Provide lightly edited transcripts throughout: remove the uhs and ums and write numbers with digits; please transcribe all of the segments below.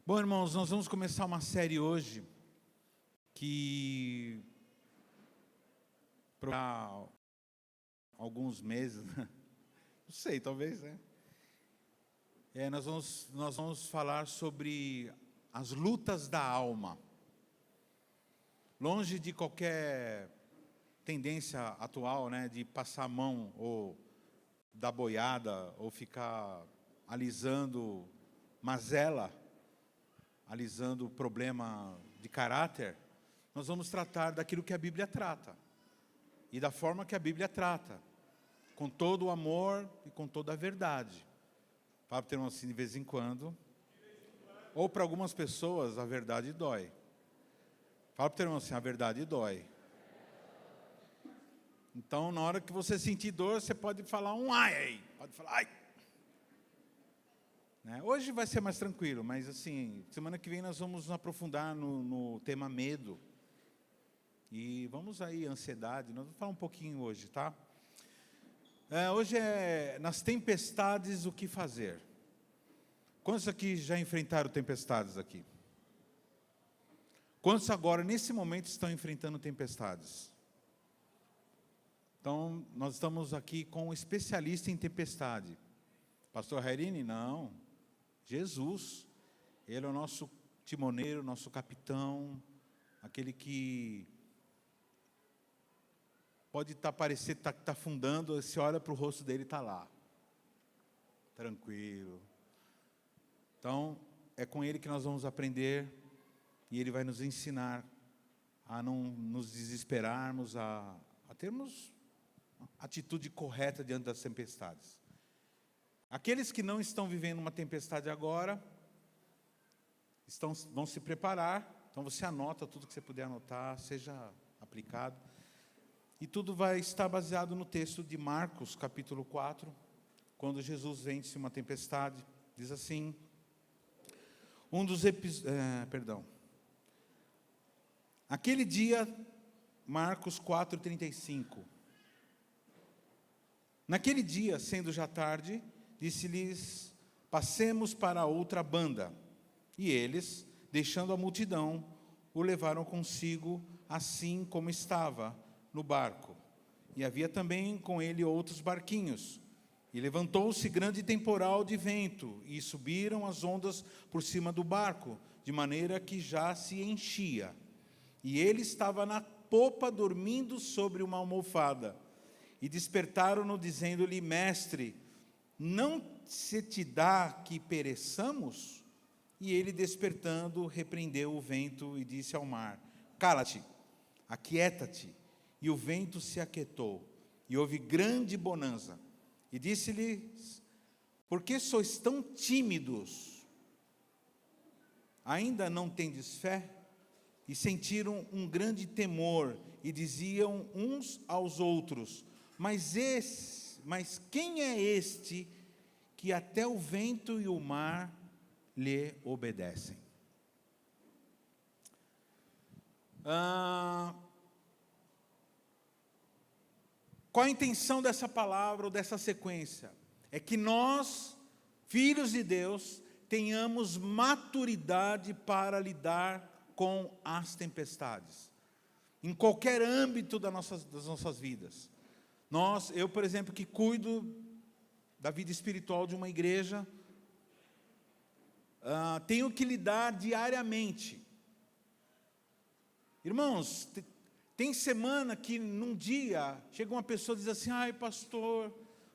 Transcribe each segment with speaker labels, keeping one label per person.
Speaker 1: Bom, irmãos, nós vamos começar uma série hoje que há alguns meses, não sei, talvez, né? Nós vamos falar sobre as lutas da alma. Longe de qualquer tendência atual, né, de passar a mão ou dar boiada ou ficar alisando mazela, alisando o problema de caráter, nós vamos tratar daquilo que a Bíblia trata. E da forma que a Bíblia trata. Com todo o amor e com toda a verdade. Fala para ter assim de vez em quando. Ou para algumas pessoas, a verdade dói. Fala para ter assim, a verdade dói. Então, na hora que você sentir dor, você pode falar um ai. Pode falar ai. Hoje vai ser mais tranquilo, mas assim, semana que vem nós vamos nos aprofundar no tema medo. E vamos aí, ansiedade, nós vamos falar um pouquinho hoje, tá? Hoje é nas tempestades o que fazer. Quantos aqui já enfrentaram tempestades aqui? Quantos agora, nesse momento, estão enfrentando tempestades? Então, nós estamos aqui com um especialista em tempestade. Pastor Rairini? Não. Jesus, Ele é o nosso timoneiro, nosso capitão, aquele que pode parecer que está afundando, você olha para o rosto dele e está lá, tranquilo. Então, é com Ele que nós vamos aprender, e Ele vai nos ensinar a não nos desesperarmos, a termos atitude correta diante das tempestades. Aqueles que não estão vivendo uma tempestade agora, vão se preparar. Então você anota tudo que você puder anotar, seja aplicado. E tudo vai estar baseado no texto de Marcos, capítulo 4, quando Jesus vence uma tempestade. Diz assim, aquele dia, Marcos 4:35. Naquele dia, sendo já tarde, disse-lhes, passemos para a outra banda. E eles, deixando a multidão, o levaram consigo, assim como estava no barco. E havia também com ele outros barquinhos. E levantou-se grande temporal de vento, e subiram as ondas por cima do barco, de maneira que já se enchia. E ele estava na popa, dormindo sobre uma almofada. E despertaram-no, dizendo-lhe, mestre, não se te dá que pereçamos? E ele, despertando, repreendeu o vento e disse ao mar, cala-te, aquieta-te. E o vento se aquietou, e houve grande bonança. E disse-lhes, por que sois tão tímidos? Ainda não tendes fé? E sentiram um grande temor, e diziam uns aos outros, mas quem é este que até o vento e o mar lhe obedecem? Qual a intenção dessa palavra ou dessa sequência? É que nós, filhos de Deus, tenhamos maturidade para lidar com as tempestades, em qualquer âmbito das nossas vidas. Eu, por exemplo, que cuido da vida espiritual de uma igreja, tenho que lidar diariamente. Irmãos, tem semana que num dia chega uma pessoa e diz assim, ai pastor,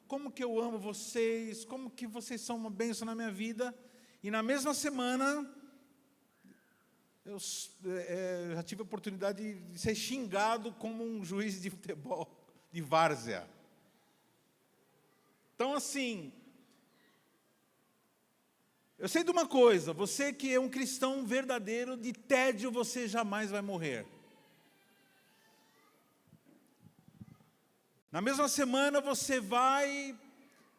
Speaker 1: como que eu amo vocês, como que vocês são uma bênção na minha vida, e na mesma semana eu já tive a oportunidade de ser xingado como um juiz de futebol, de várzea. Então assim, eu sei de uma coisa, você que é um cristão verdadeiro, de tédio você jamais vai morrer. Na mesma semana você vai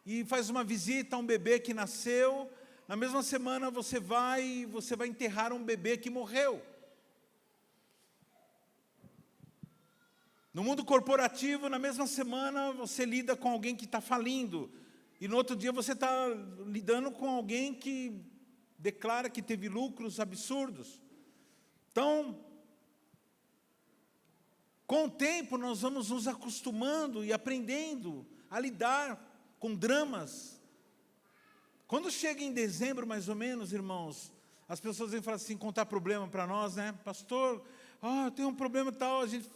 Speaker 1: e faz uma visita a um bebê que nasceu, na mesma semana você vai enterrar um bebê que morreu. No mundo corporativo, na mesma semana, você lida com alguém que está falindo. E no outro dia você está lidando com alguém que declara que teve lucros absurdos. Então, com o tempo, nós vamos nos acostumando e aprendendo a lidar com dramas. Quando chega em dezembro, mais ou menos, irmãos, as pessoas vêm falar assim, contar problema para nós, né? Pastor, eu tenho um problema tal, a gente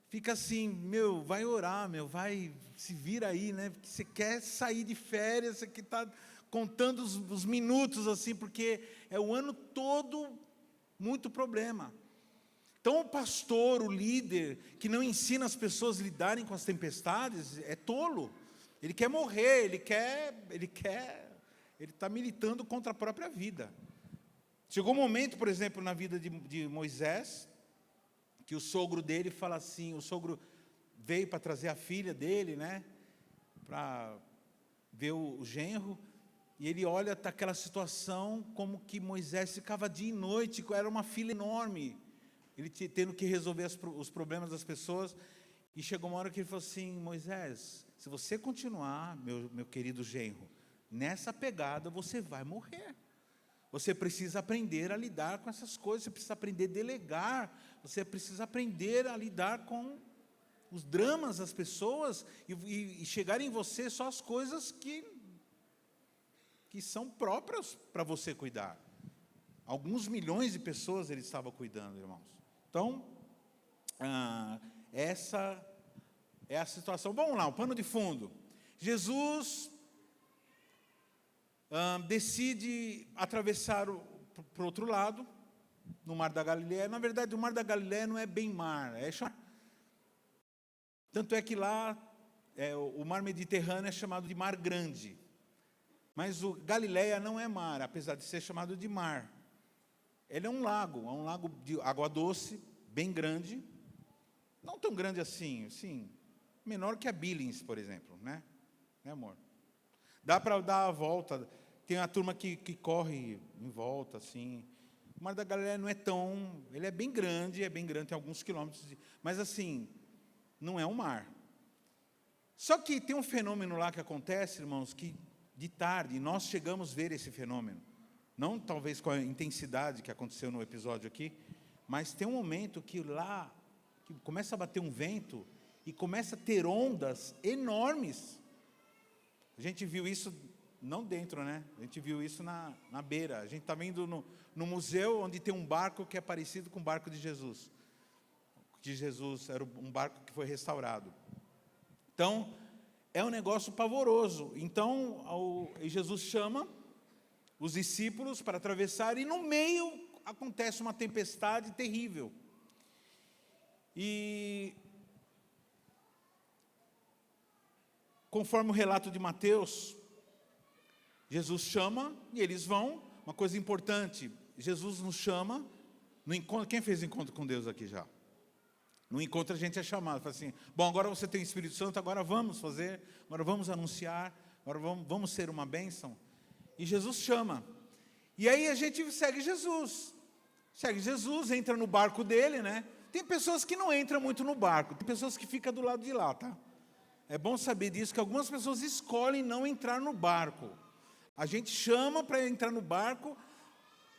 Speaker 1: fica assim, vai orar, vai, se vira aí, né? Porque você quer sair de férias, você que está contando os minutos, assim, porque é o ano todo muito problema. Então, o pastor, o líder, que não ensina as pessoas a lidarem com as tempestades, é tolo. Ele quer morrer, ele está militando contra a própria vida. Chegou um momento, por exemplo, na vida de Moisés, que o sogro dele fala assim, o sogro veio para trazer a filha dele, né, para ver o genro, e ele olha aquela situação como que Moisés ficava dia e noite, era uma fila enorme, ele tendo que resolver os problemas das pessoas, e chegou uma hora que ele falou assim, Moisés, se você continuar, meu querido genro, nessa pegada você vai morrer. Você precisa aprender a lidar com essas coisas, você precisa aprender a delegar, você precisa aprender a lidar com os dramas das pessoas e chegar em você só as coisas que são próprias para você cuidar. Alguns milhões de pessoas ele estava cuidando, irmãos. Então, essa é a situação. Vamos lá, o pano de fundo. Jesus decide atravessar para o outro lado, no Mar da Galileia. Na verdade, o Mar da Galileia não é bem mar, tanto é que lá, o Mar Mediterrâneo é chamado de Mar Grande. Mas o Galileia não é mar, apesar de ser chamado de mar. Ele é um lago de água doce, bem grande, não tão grande assim, menor que a Billings, por exemplo, né, amor? Dá para dar a volta, tem uma turma que corre em volta, assim. O Mar da Galileia não é tão, ele é bem grande, tem alguns quilômetros, mas assim, não é um mar. Só que tem um fenômeno lá que acontece, irmãos, que de tarde nós chegamos a ver esse fenômeno. Não talvez com a intensidade que aconteceu no episódio aqui, mas tem um momento que lá, que começa a bater um vento e começa a ter ondas enormes. A gente viu isso, não dentro, né? A gente viu isso na beira. A gente está vendo no museu, onde tem um barco que é parecido com o barco de Jesus. De Jesus, era um barco que foi restaurado. Então, é um negócio pavoroso. Então, Jesus chama os discípulos para atravessar, e no meio acontece uma tempestade terrível. E conforme o relato de Mateus, Jesus chama e eles vão. Uma coisa importante, Jesus nos chama no encontro. Quem fez encontro com Deus aqui já? No encontro a gente é chamado, fala assim, bom, agora você tem o Espírito Santo, agora vamos fazer, agora vamos anunciar, agora vamos ser uma bênção. E Jesus chama. E aí a gente segue Jesus, entra no barco dele, né? Tem pessoas que não entram muito no barco, tem pessoas que ficam do lado de lá, tá? É bom saber disso, que algumas pessoas escolhem não entrar no barco. A gente chama para entrar no barco,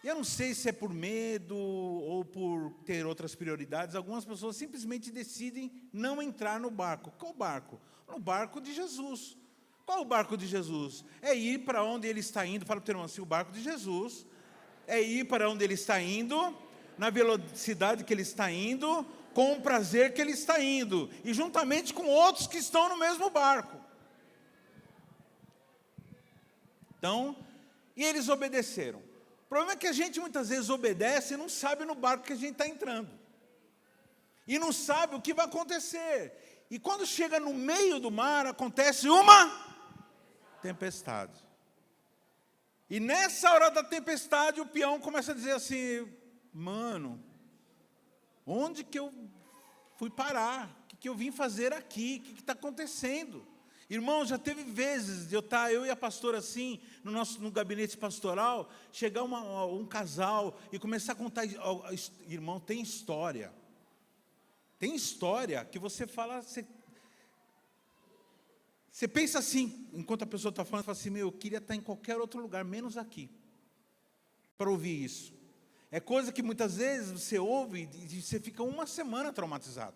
Speaker 1: e eu não sei se é por medo ou por ter outras prioridades, algumas pessoas simplesmente decidem não entrar no barco. Qual barco? No barco de Jesus. Qual o barco de Jesus? É ir para onde ele está indo. Fala para o teu irmão assim, o barco de Jesus é ir para onde ele está indo, na velocidade que ele está indo, com o prazer que ele está indo, e juntamente com outros que estão no mesmo barco. Então, e eles obedeceram. O problema é que a gente muitas vezes obedece e não sabe no barco que a gente está entrando. E não sabe o que vai acontecer. E quando chega no meio do mar, acontece uma tempestade. E nessa hora da tempestade, o peão começa a dizer assim, mano, onde que eu fui parar? O que eu vim fazer aqui? O que está acontecendo? Irmão, já teve vezes de eu e a pastora assim, no gabinete pastoral, chegar um casal e começar a contar, irmão, tem história que você fala, você pensa assim, enquanto a pessoa está falando, fala assim, eu queria estar em qualquer outro lugar, menos aqui. para ouvir isso. É coisa que muitas vezes você ouve e você fica uma semana traumatizado.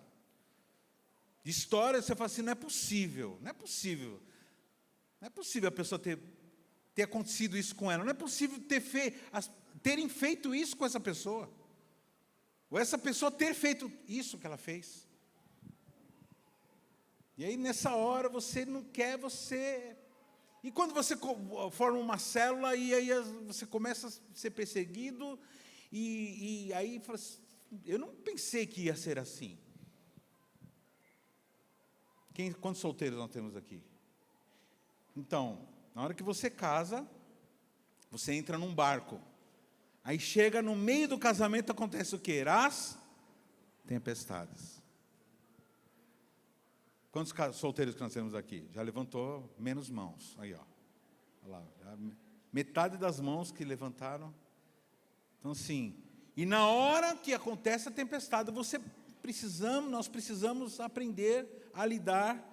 Speaker 1: De história, você fala assim, não é possível a pessoa ter acontecido isso com ela, não é possível terem feito isso com essa pessoa, ou essa pessoa ter feito isso que ela fez. E aí nessa hora você não quer, e quando você forma uma célula, e aí você começa a ser perseguido, e aí fala assim, eu não pensei que ia ser assim. Quantos solteiros nós temos aqui? Então, na hora que você casa, você entra num barco. Aí chega no meio do casamento, acontece o quê? As tempestades. Quantos solteiros que nós temos aqui? Já levantou menos mãos. Aí, ó. Olha lá, metade das mãos que levantaram. Então, sim. E na hora que acontece a tempestade, nós precisamos aprender a lidar.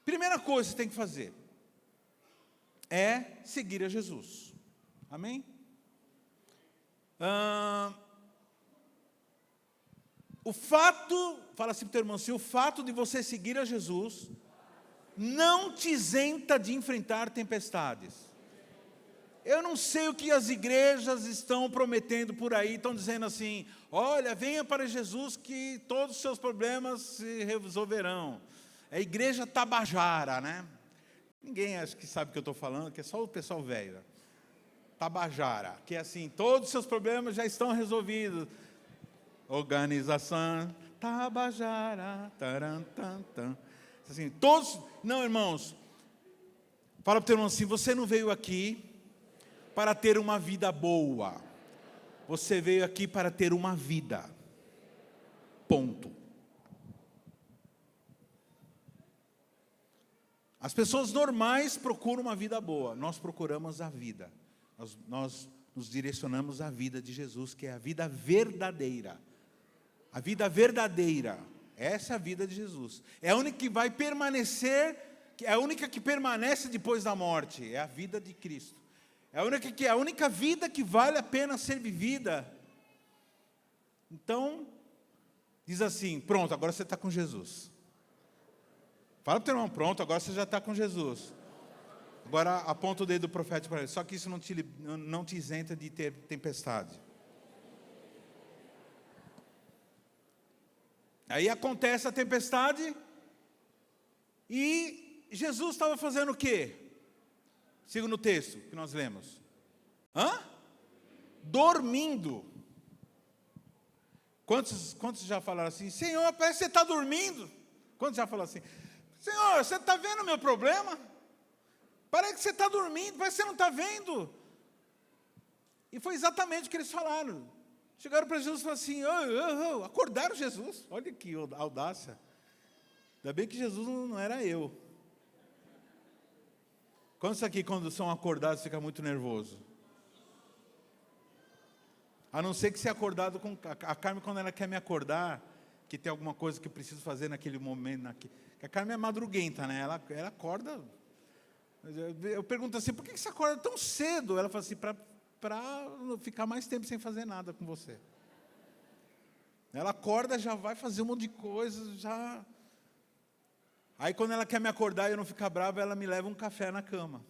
Speaker 1: Primeira coisa que você tem que fazer é seguir a Jesus. Amém? Fala assim para o teu irmão, se o fato de você seguir a Jesus não te isenta de enfrentar tempestades. Eu não sei o que as igrejas estão prometendo por aí, estão dizendo assim, olha, venha para Jesus que todos os seus problemas se resolverão. É a igreja Tabajara, né? Ninguém acho que sabe o que eu estou falando, que é só o pessoal velho. Tabajara, que é assim, todos os seus problemas já estão resolvidos. Organização Tabajara, tarantantam. Assim, todos, não, irmãos, fala para o teu irmão assim, você não veio aqui para ter uma vida boa, você veio aqui para ter uma vida, ponto. As pessoas normais procuram uma vida boa, nós procuramos a vida, nós nos direcionamos à vida de Jesus, que é a vida verdadeira. A vida verdadeira, essa é a vida de Jesus. É a única que vai permanecer, é a única que permanece depois da morte, é a vida de Cristo. É a única vida que vale a pena ser vivida. Então, diz assim, pronto, agora você está com Jesus. Fala para o teu irmão, pronto, agora você já está com Jesus. Agora aponta o dedo profético para ele. Só que isso não te isenta de ter tempestade. Aí acontece a tempestade e Jesus estava fazendo o quê? Segundo o texto que nós lemos. Dormindo. Quantos já falaram assim? Senhor, parece que você está dormindo. Quantos já falaram assim? Senhor, você está vendo o meu problema? Parece que você está dormindo, parece que você não está vendo. E foi exatamente o que eles falaram. Chegaram para Jesus e falaram assim, acordaram Jesus. Olha que audácia. Ainda bem que Jesus não era eu. Quantos aqui, quando são acordados, fica muito nervoso? A não ser que se acordado com... A Carmen, quando ela quer me acordar, que tem alguma coisa que eu preciso fazer naquele momento. A Carmen é madruguenta, né? Ela acorda... Eu pergunto assim, por que você acorda tão cedo? Ela fala assim, para ficar mais tempo sem fazer nada com você. Ela acorda, já vai fazer um monte de coisa, já... Aí quando ela quer me acordar e eu não ficar bravo, ela me leva um café na cama.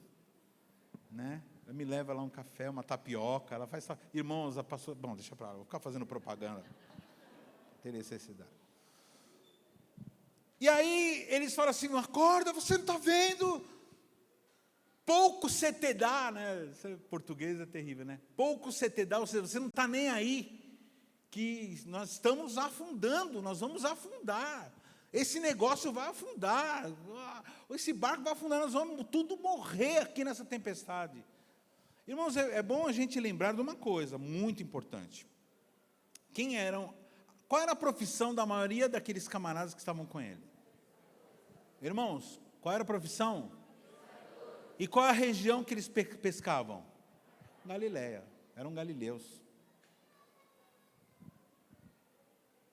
Speaker 1: Né? Ela me leva lá um café, uma tapioca, ela faz... Irmãos, passou... Bom, deixa para lá, vou ficar fazendo propaganda. Não tem necessidade. E aí eles falam assim, acorda, você não está vendo... Pouco você te dá, né? Português é terrível, né? Pouco você te dá, ou seja, você não está nem aí, que nós estamos afundando, nós vamos afundar. Esse negócio vai afundar, esse barco vai afundar, nós vamos tudo morrer aqui nessa tempestade. Irmãos, é bom a gente lembrar de uma coisa muito importante. Qual era a profissão da maioria daqueles camaradas que estavam com ele? Irmãos, qual era a profissão? E qual a região que eles pescavam? Galileia, eram galileus.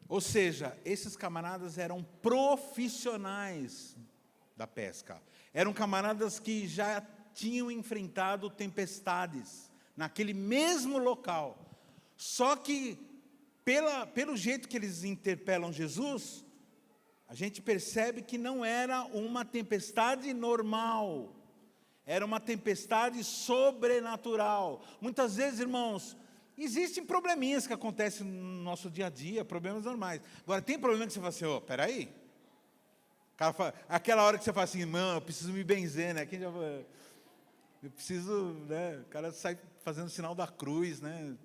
Speaker 1: Ou seja, esses camaradas eram profissionais da pesca. Eram camaradas que já tinham enfrentado tempestades naquele mesmo local. Só que, pelo jeito que eles interpelam Jesus, a gente percebe que não era uma tempestade normal, era uma tempestade sobrenatural. Muitas vezes, irmãos, existem probleminhas que acontecem no nosso dia a dia, problemas normais. Agora, tem problema que você fala assim, peraí. Aquela hora que você fala assim, irmão, eu preciso me benzer, né? Eu preciso, né? O cara sai fazendo o sinal da cruz, né?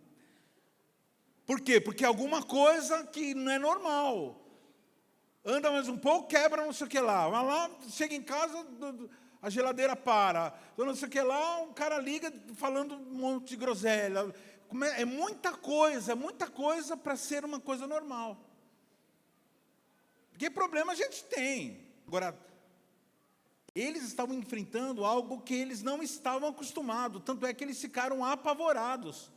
Speaker 1: Por quê? Porque alguma coisa que não é normal. Anda mais um pouco, quebra não sei o que lá. Vai lá, chega em casa, a geladeira para. Não sei o que lá, um cara liga falando um monte de groselha. É muita coisa para ser uma coisa normal. Porque problema a gente tem. Agora, eles estavam enfrentando algo que eles não estavam acostumados. Tanto é que eles ficaram apavorados.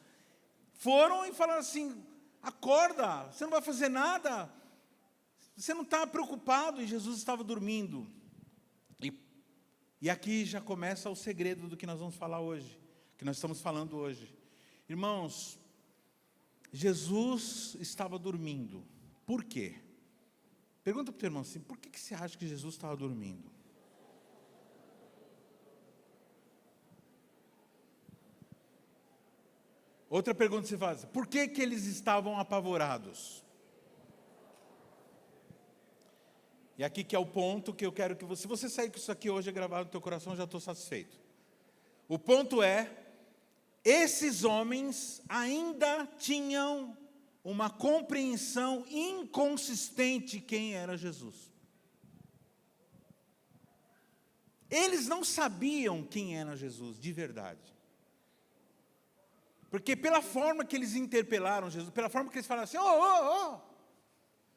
Speaker 1: Foram e falaram assim, acorda, você não vai fazer nada. Você não está preocupado. E Jesus estava dormindo. E aqui já começa o segredo do que nós vamos falar hoje. Que nós estamos falando hoje. Irmãos, Jesus estava dormindo. Por quê? Pergunta para o teu irmão assim, por que você acha que Jesus estava dormindo? Outra pergunta que você faz, por que eles estavam apavorados? E aqui que é o ponto que eu quero que você... Se você sair com isso aqui hoje gravado no teu coração, já estou satisfeito. O ponto é, esses homens ainda tinham uma compreensão inconsistente de quem era Jesus. Eles não sabiam quem era Jesus, de verdade. Porque pela forma que eles interpelaram Jesus, pela forma que eles falaram assim,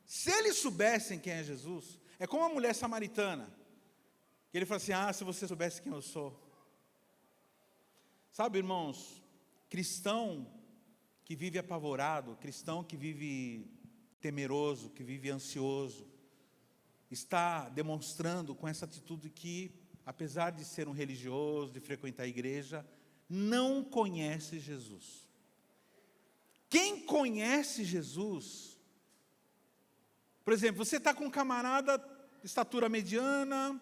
Speaker 1: se eles soubessem quem é Jesus, é como a mulher samaritana, que ele falou assim, se você soubesse quem eu sou. Sabe, irmãos, cristão que vive apavorado, cristão que vive temeroso, que vive ansioso, está demonstrando com essa atitude que, apesar de ser um religioso, de frequentar a igreja, não conhece Jesus. Quem conhece Jesus, por exemplo, você está com um camarada, estatura mediana,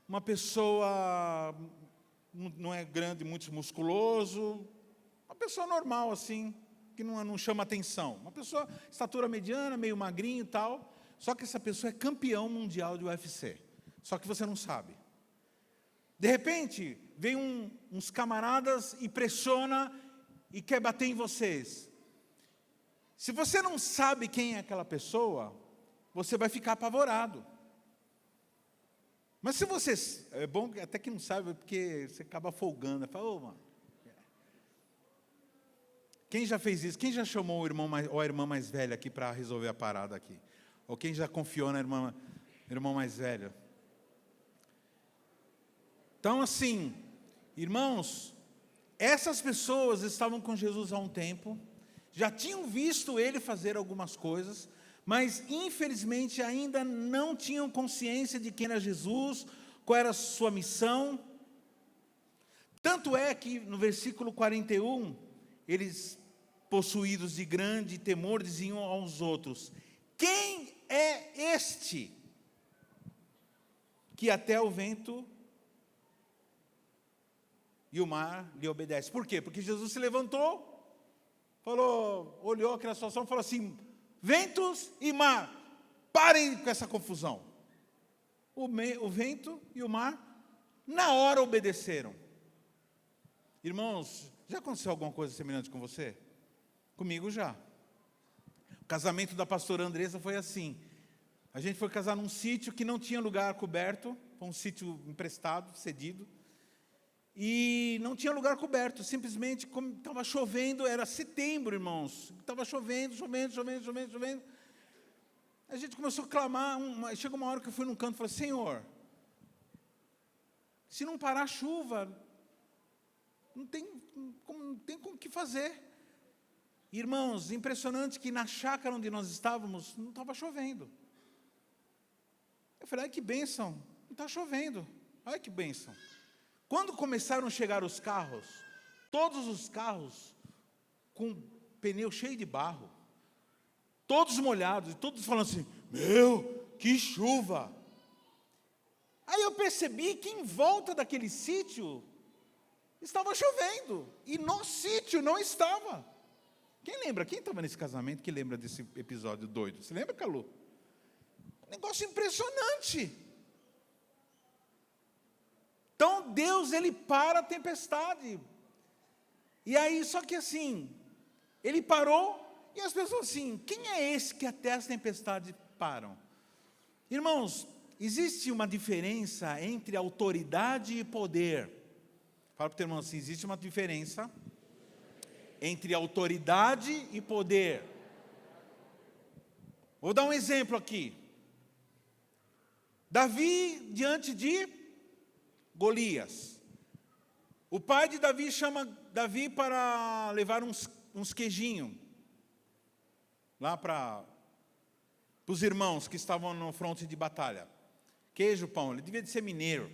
Speaker 1: uma pessoa, não é grande, muito musculoso, uma pessoa normal assim, que não chama atenção, uma pessoa, estatura mediana, meio magrinho e tal, só que essa pessoa é campeão mundial de UFC, só que você não sabe. De repente, vem uns camaradas e pressiona e quer bater em vocês. Se você não sabe quem é aquela pessoa, você vai ficar apavorado. Mas se você... É bom até que não sabe, porque você acaba folgando. Fala, mano. Quem já fez isso? Quem já chamou o irmão ou a irmã mais velha aqui para resolver a parada aqui? Ou quem já confiou na irmão mais velho? Então, assim, irmãos, essas pessoas estavam com Jesus há um tempo, já tinham visto ele fazer algumas coisas, mas infelizmente ainda não tinham consciência de quem era Jesus, qual era a sua missão. Tanto é que no versículo 41, eles, possuídos de grande temor, diziam aos outros, quem é este que até o vento e o mar lhe obedece? Por quê? Porque Jesus se levantou, falou, olhou aquela situação e falou assim, ventos e mar, parem com essa confusão. O vento e o mar, na hora obedeceram. Irmãos, já aconteceu alguma coisa semelhante com você? Comigo já. O casamento da pastora Andressa foi assim. A gente foi casar num sítio que não tinha lugar coberto, foi um sítio emprestado, cedido. E não tinha lugar coberto, simplesmente como estava chovendo, era setembro, irmãos. Estava chovendo. A gente começou a clamar, chegou uma hora que eu fui num canto e falei, Senhor, se não parar a chuva, não tem como que fazer. Irmãos, impressionante que na chácara onde nós estávamos, não estava chovendo. Eu falei, ai que bênção, não está chovendo, ai que bênção. Quando começaram a chegar os carros, todos os carros com pneu cheio de barro, todos molhados, e todos falando assim: meu, que chuva! Aí eu percebi que em volta daquele sítio estava chovendo, e no sítio não estava. Quem lembra? Quem estava nesse casamento que lembra desse episódio doido? Você lembra, Calu? Negócio impressionante. Então Deus, Ele para a tempestade. E aí, só que assim, Ele parou, e as pessoas assim: quem é esse que até as tempestades param? Irmãos, existe uma diferença entre autoridade e poder. Fala para o teu irmão assim: existe uma diferença entre autoridade e poder. Vou dar um exemplo aqui. Davi diante de Golias. O pai de Davi chama Davi para levar uns queijinhos lá para os irmãos que estavam no fronte de batalha. Queijo, pão, ele devia de ser mineiro.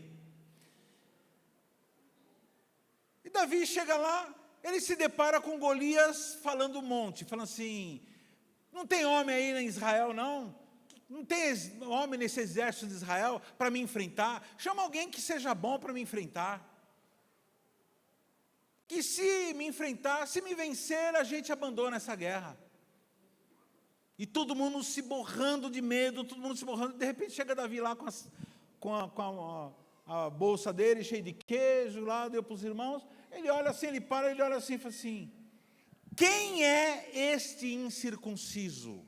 Speaker 1: E Davi chega lá, ele se depara com Golias falando um monte, falando assim: não tem homem aí em Israel não? Não tem homem nesse exército de Israel para me enfrentar? Chama alguém que seja bom para me enfrentar. Que se me enfrentar, se me vencer, a gente abandona essa guerra. E todo mundo se borrando de medo, todo mundo se borrando. De repente chega Davi lá com a bolsa dele, cheia de queijo, lá, deu para os irmãos. Ele olha assim, ele para, ele olha assim e fala assim: quem é este incircunciso?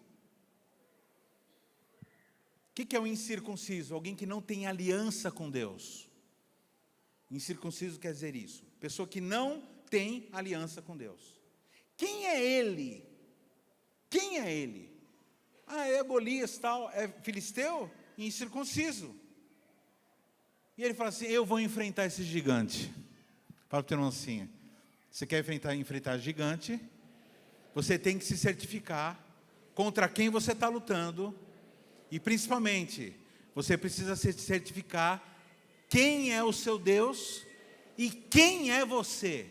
Speaker 1: O que é o incircunciso? Alguém que não tem aliança com Deus. Incircunciso quer dizer isso. Pessoa que não tem aliança com Deus. Quem é ele? Quem é ele? Ah, é Golias, tal, é filisteu, incircunciso. E ele fala assim: eu vou enfrentar esse gigante. Fala para o teu irmão assim: você quer enfrentar gigante? Você tem que se certificar contra quem você está lutando. E principalmente, você precisa se certificar quem é o seu Deus e quem é você.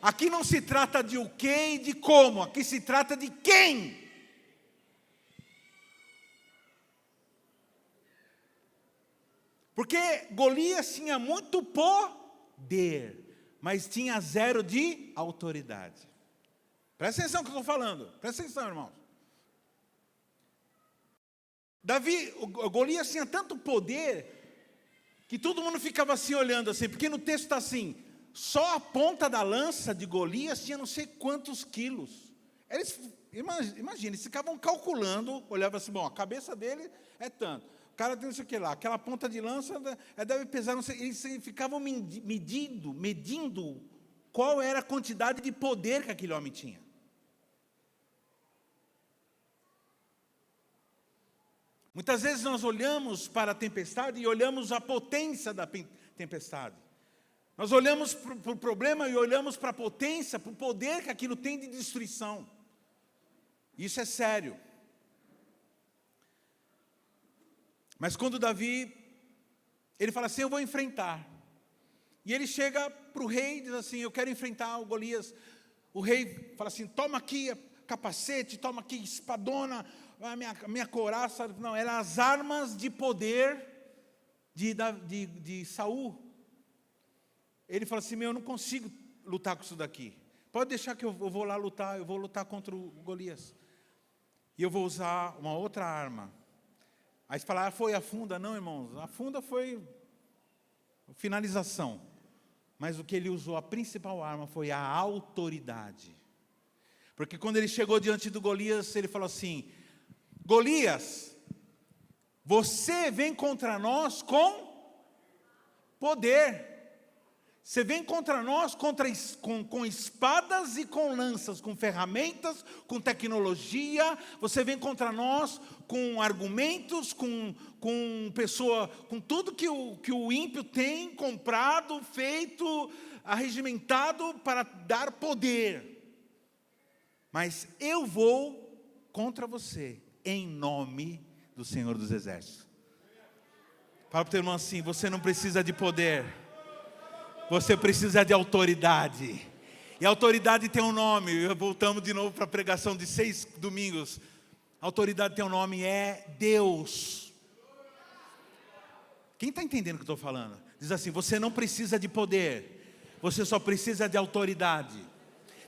Speaker 1: Aqui não se trata de o que e de como, aqui se trata de quem. Porque Golias tinha muito poder, mas tinha zero de autoridade. Presta atenção no que eu estou falando, presta atenção, irmãos. Golias tinha tanto poder, que todo mundo ficava assim olhando assim, porque no texto está assim: só a ponta da lança de Golias tinha não sei quantos quilos. Imagina, eles ficavam calculando, olhavam assim: bom, a cabeça dele é tanto, o cara tem não sei o que lá, aquela ponta de lança deve pesar, não sei, eles ficavam medindo qual era a quantidade de poder que aquele homem tinha. Muitas vezes nós olhamos para a tempestade e olhamos a potência da tempestade. Nós olhamos para o problema e olhamos para a potência, para o poder que aquilo tem de destruição. Isso é sério. Mas quando Davi, ele fala assim: eu vou enfrentar. E ele chega para o rei e diz assim: eu quero enfrentar o Golias. O rei fala assim: toma aqui capacete, toma aqui espadona, a minha couraça. Não, eram as armas de poder de Saul. Ele fala assim: eu não consigo lutar com isso daqui. Pode deixar que eu vou lá lutar, eu vou lutar contra o Golias. E eu vou usar uma outra arma. Aí você fala: foi a funda? Não, irmãos, a funda foi finalização. Mas o que ele usou, a principal arma, foi a autoridade. Porque quando ele chegou diante do Golias, ele falou assim: Golias, você vem contra nós com poder. Você vem contra nós com espadas e com lanças, com ferramentas, com tecnologia. Você vem contra nós com argumentos, com tudo que o ímpio tem comprado, feito, arregimentado para dar poder. Mas eu vou contra você, em nome do Senhor dos Exércitos. Fala para o teu irmão assim: você não precisa de poder. Você precisa de autoridade. E a autoridade tem um nome. Voltamos de novo para a pregação de 6 domingos. A autoridade tem um nome, é Deus. Quem está entendendo o que eu estou falando? Diz assim: você não precisa de poder, você só precisa de autoridade.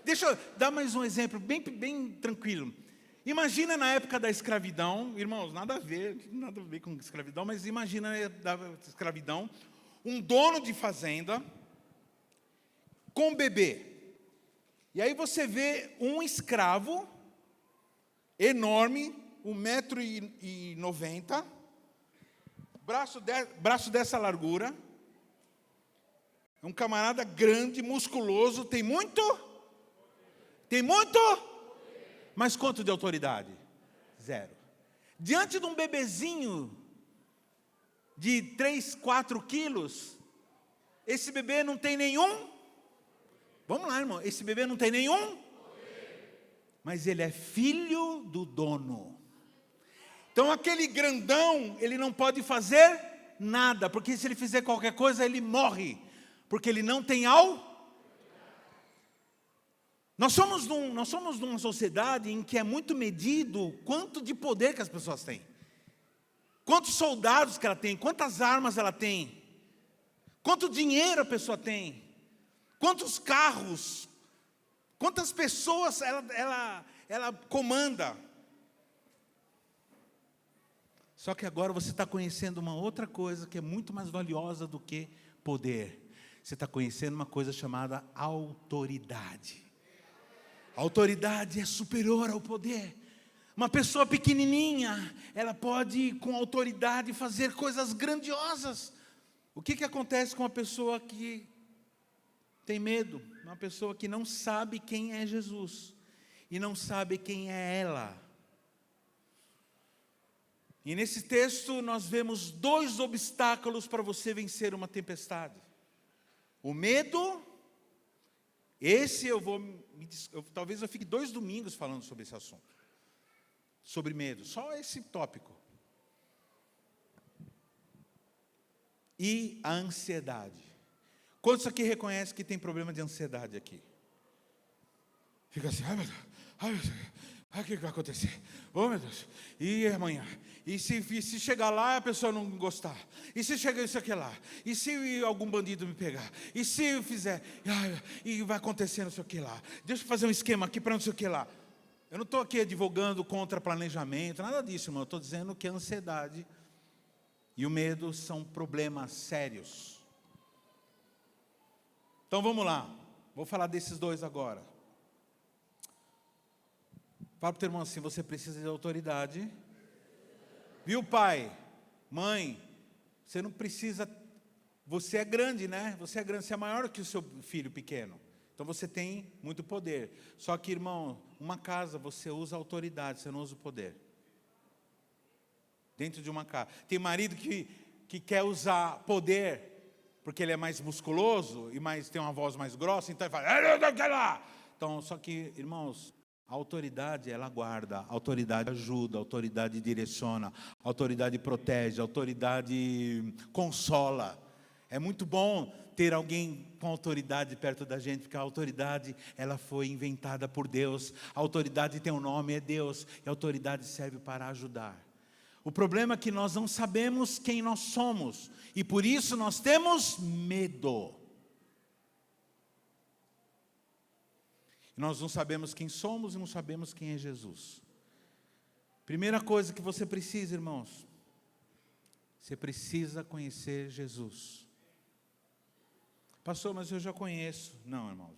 Speaker 1: Deixa eu dar mais um exemplo bem tranquilo. Imagina na época da escravidão, irmãos, nada a ver com escravidão, mas imagina da escravidão, um dono de fazenda com um bebê. E aí você vê um escravo enorme, 1,90 m, braço dessa largura, um camarada grande, musculoso, tem muito, mas quanto de autoridade? 0. Diante de um bebezinho de 3, 4 quilos, esse bebê não tem nenhum, vamos lá, irmão, esse bebê não tem nenhum, mas ele é filho do dono. Então aquele grandão, ele não pode fazer nada, porque se ele fizer qualquer coisa, ele morre, porque ele não tem Nós somos numa sociedade em que é muito medido quanto de poder que as pessoas têm, quantos soldados que ela tem, quantas armas ela tem, quanto dinheiro a pessoa tem, quantos carros, quantas pessoas ela comanda. Só que agora você está conhecendo uma outra coisa que é muito mais valiosa do que poder. Você está conhecendo uma coisa chamada autoridade. A autoridade é superior ao poder. Uma pessoa pequenininha, ela pode com autoridade fazer coisas grandiosas. O que acontece com uma pessoa que tem medo? Uma pessoa que não sabe quem é Jesus e não sabe quem é ela. E nesse texto nós vemos 2 obstáculos para você vencer uma tempestade. O medo. Esse talvez eu fique 2 domingos falando sobre esse assunto, sobre medo, só esse tópico. E a ansiedade. Quantos aqui reconhecem que tem problema de ansiedade aqui? Fica assim, ai meu Deus, o que vai acontecer? Oh meu Deus, e amanhã? E se chegar lá a pessoa não gostar? E se chegar isso aqui lá? E se algum bandido me pegar? E se eu fizer? E vai acontecer não sei o que lá? Deixa eu fazer um esquema aqui para não sei o que lá. Eu não estou aqui advogando contra planejamento, nada disso, irmão. Eu estou dizendo que a ansiedade e o medo são problemas sérios. Então vamos lá, vou falar desses 2 agora. Fala para o teu irmão assim: você precisa de autoridade. Viu, pai? Mãe, você não precisa. Você é grande, né? Você é maior que o seu filho pequeno. Então você tem muito poder. Só que, irmão, uma casa você usa a autoridade, você não usa o poder. Dentro de uma casa. Tem marido que quer usar poder porque ele é mais musculoso e tem uma voz mais grossa, então ele fala. Então, só que, irmãos, a autoridade, ela guarda, a autoridade ajuda, a autoridade direciona, a autoridade protege, a autoridade consola. É muito bom ter alguém com autoridade perto da gente, porque a autoridade, ela foi inventada por Deus. A autoridade tem um nome, é Deus, e a autoridade serve para ajudar. O problema é que nós não sabemos quem nós somos, e por isso nós temos medo. Nós não sabemos quem somos e não sabemos quem é Jesus. Primeira coisa que você precisa, irmãos, você precisa conhecer Jesus. Pastor, mas eu já conheço. Não, irmãos.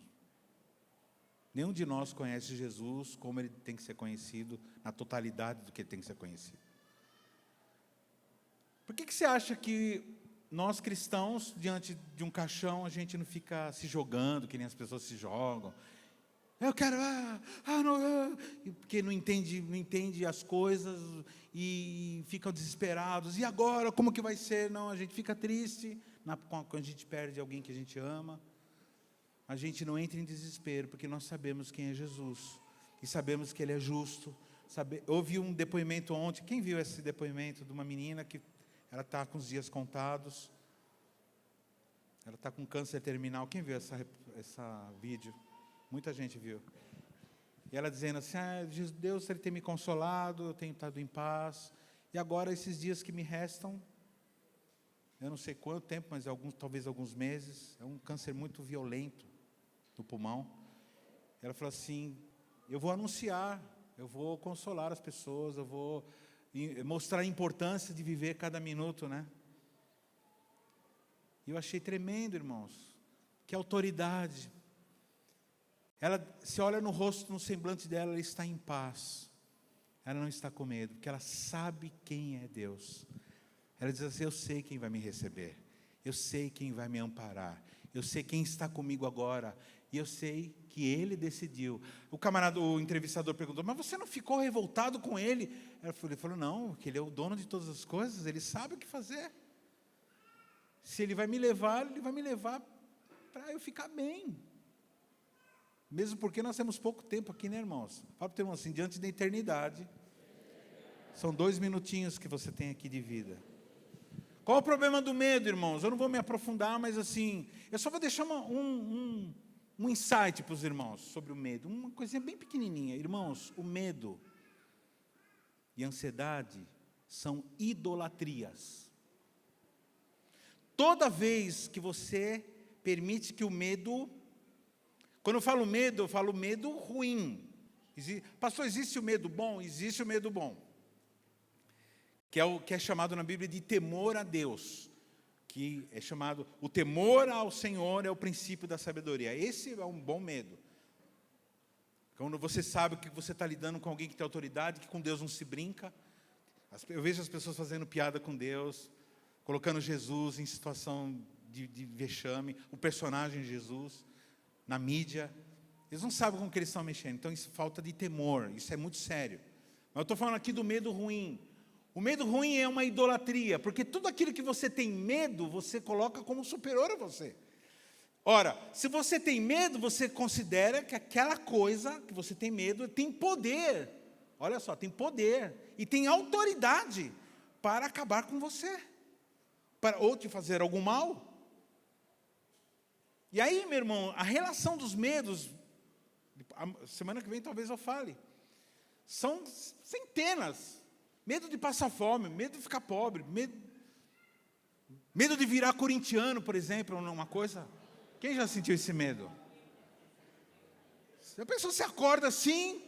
Speaker 1: Nenhum de nós conhece Jesus como ele tem que ser conhecido, na totalidade do que ele tem que ser conhecido. Por que você acha que nós cristãos, diante de um caixão, a gente não fica se jogando, que nem as pessoas se jogam? Eu quero, não, porque não entende as coisas e ficam desesperados. E agora, como que vai ser? Não, a gente fica triste quando a gente perde alguém que a gente ama. A gente não entra em desespero, porque nós sabemos quem é Jesus. E sabemos que Ele é justo. Houve um depoimento ontem, quem viu esse depoimento de uma menina que ela está com os dias contados? Ela está com câncer terminal. Quem viu essa vídeo? Muita gente viu. E ela dizendo assim, Deus Ele tem me consolado, eu tenho estado em paz. E agora, esses dias que me restam, eu não sei quanto tempo, mas talvez alguns meses, é um câncer muito violento do pulmão. Ela falou assim, eu vou anunciar, eu vou consolar as pessoas, eu vou mostrar a importância de viver cada minuto, né? E eu achei tremendo, irmãos, que autoridade. Ela se olha no rosto, no semblante dela, ela está em paz. Ela não está com medo, porque ela sabe quem é Deus. Ela diz assim, eu sei quem vai me receber, eu sei quem vai me amparar, eu sei quem está comigo agora, e eu sei que Ele decidiu. O entrevistador perguntou, mas você não ficou revoltado com Ele? Ele falou, não, porque Ele é o dono de todas as coisas, Ele sabe o que fazer. Se Ele vai me levar, Ele vai me levar para eu ficar bem. Mesmo porque nós temos pouco tempo aqui, né, irmãos? Fala para o teu irmão assim, diante da eternidade, são 2 minutinhos que você tem aqui de vida. Qual o problema do medo, irmãos? Eu não vou me aprofundar, mas assim, eu só vou deixar um insight para os irmãos sobre o medo, uma coisinha bem pequenininha. Irmãos, o medo e a ansiedade são idolatrias. Toda vez que você permite que o medo, quando eu falo medo ruim. Pastor, existe o medo bom? Existe o medo bom. Que é o que é chamado na Bíblia de temor a Deus. Que é chamado, o temor ao Senhor é o princípio da sabedoria. Esse é um bom medo. Quando você sabe que você está lidando com alguém que tem autoridade, que com Deus não se brinca. Eu vejo as pessoas fazendo piada com Deus, colocando Jesus em situação de vexame, o personagem Jesus, na mídia. Eles não sabem com o que eles estão mexendo. Então, isso é falta de temor, isso é muito sério. Mas eu estou falando aqui do medo ruim. O medo ruim é uma idolatria, porque tudo aquilo que você tem medo, você coloca como superior a você. Ora, se você tem medo, você considera que aquela coisa que você tem medo tem poder. Olha só, tem poder e tem autoridade para acabar com você, ou te fazer algum mal. E aí, meu irmão, a relação dos medos, a semana que vem talvez eu fale, são centenas. Medo de passar fome, medo de ficar pobre, medo de virar corintiano, por exemplo, uma coisa. Quem já sentiu esse medo? A pessoa se acorda assim,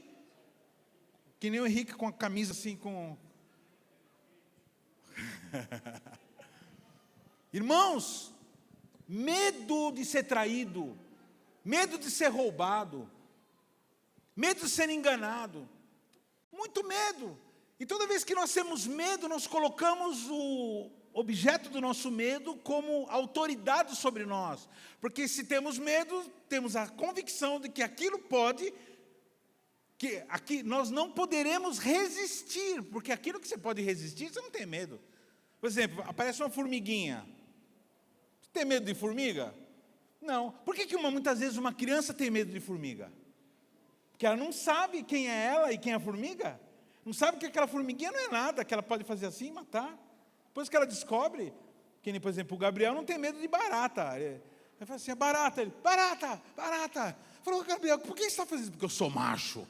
Speaker 1: que nem o Henrique com a camisa assim, com... Irmãos, medo de ser traído, medo de ser roubado, medo de ser enganado, muito medo. E toda vez que nós temos medo, nós colocamos o objeto do nosso medo como autoridade sobre nós. Porque se temos medo, temos a convicção de que aquilo pode, que aqui nós não poderemos resistir, porque aquilo que você pode resistir, você não tem medo. Por exemplo, aparece uma formiguinha. Você tem medo de formiga? Não. Por que muitas vezes uma criança tem medo de formiga? Porque ela não sabe quem é ela e quem é a formiga. Não sabe que aquela formiguinha não é nada, que ela pode fazer assim e matar. Depois que ela descobre, que nem, por exemplo, o Gabriel não tem medo de barata. Ele fala assim, é barata. Ele, barata. Falou, Gabriel, por que você está fazendo isso? Porque eu sou macho.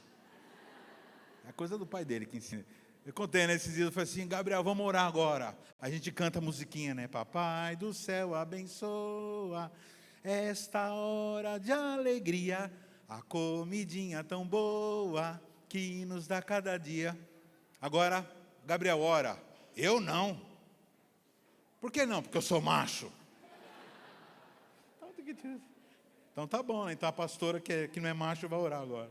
Speaker 1: É a coisa do pai dele que ensina. Eu contei nesses dias, eu falei assim, Gabriel, vamos orar agora. A gente canta a musiquinha, né? Papai do céu abençoa esta hora de alegria, a comidinha tão boa que nos dá cada dia. Agora, Gabriel, ora. Eu não. Por que não? Porque eu sou macho. Então tá bom, né? Então a pastora que não é macho vai orar agora.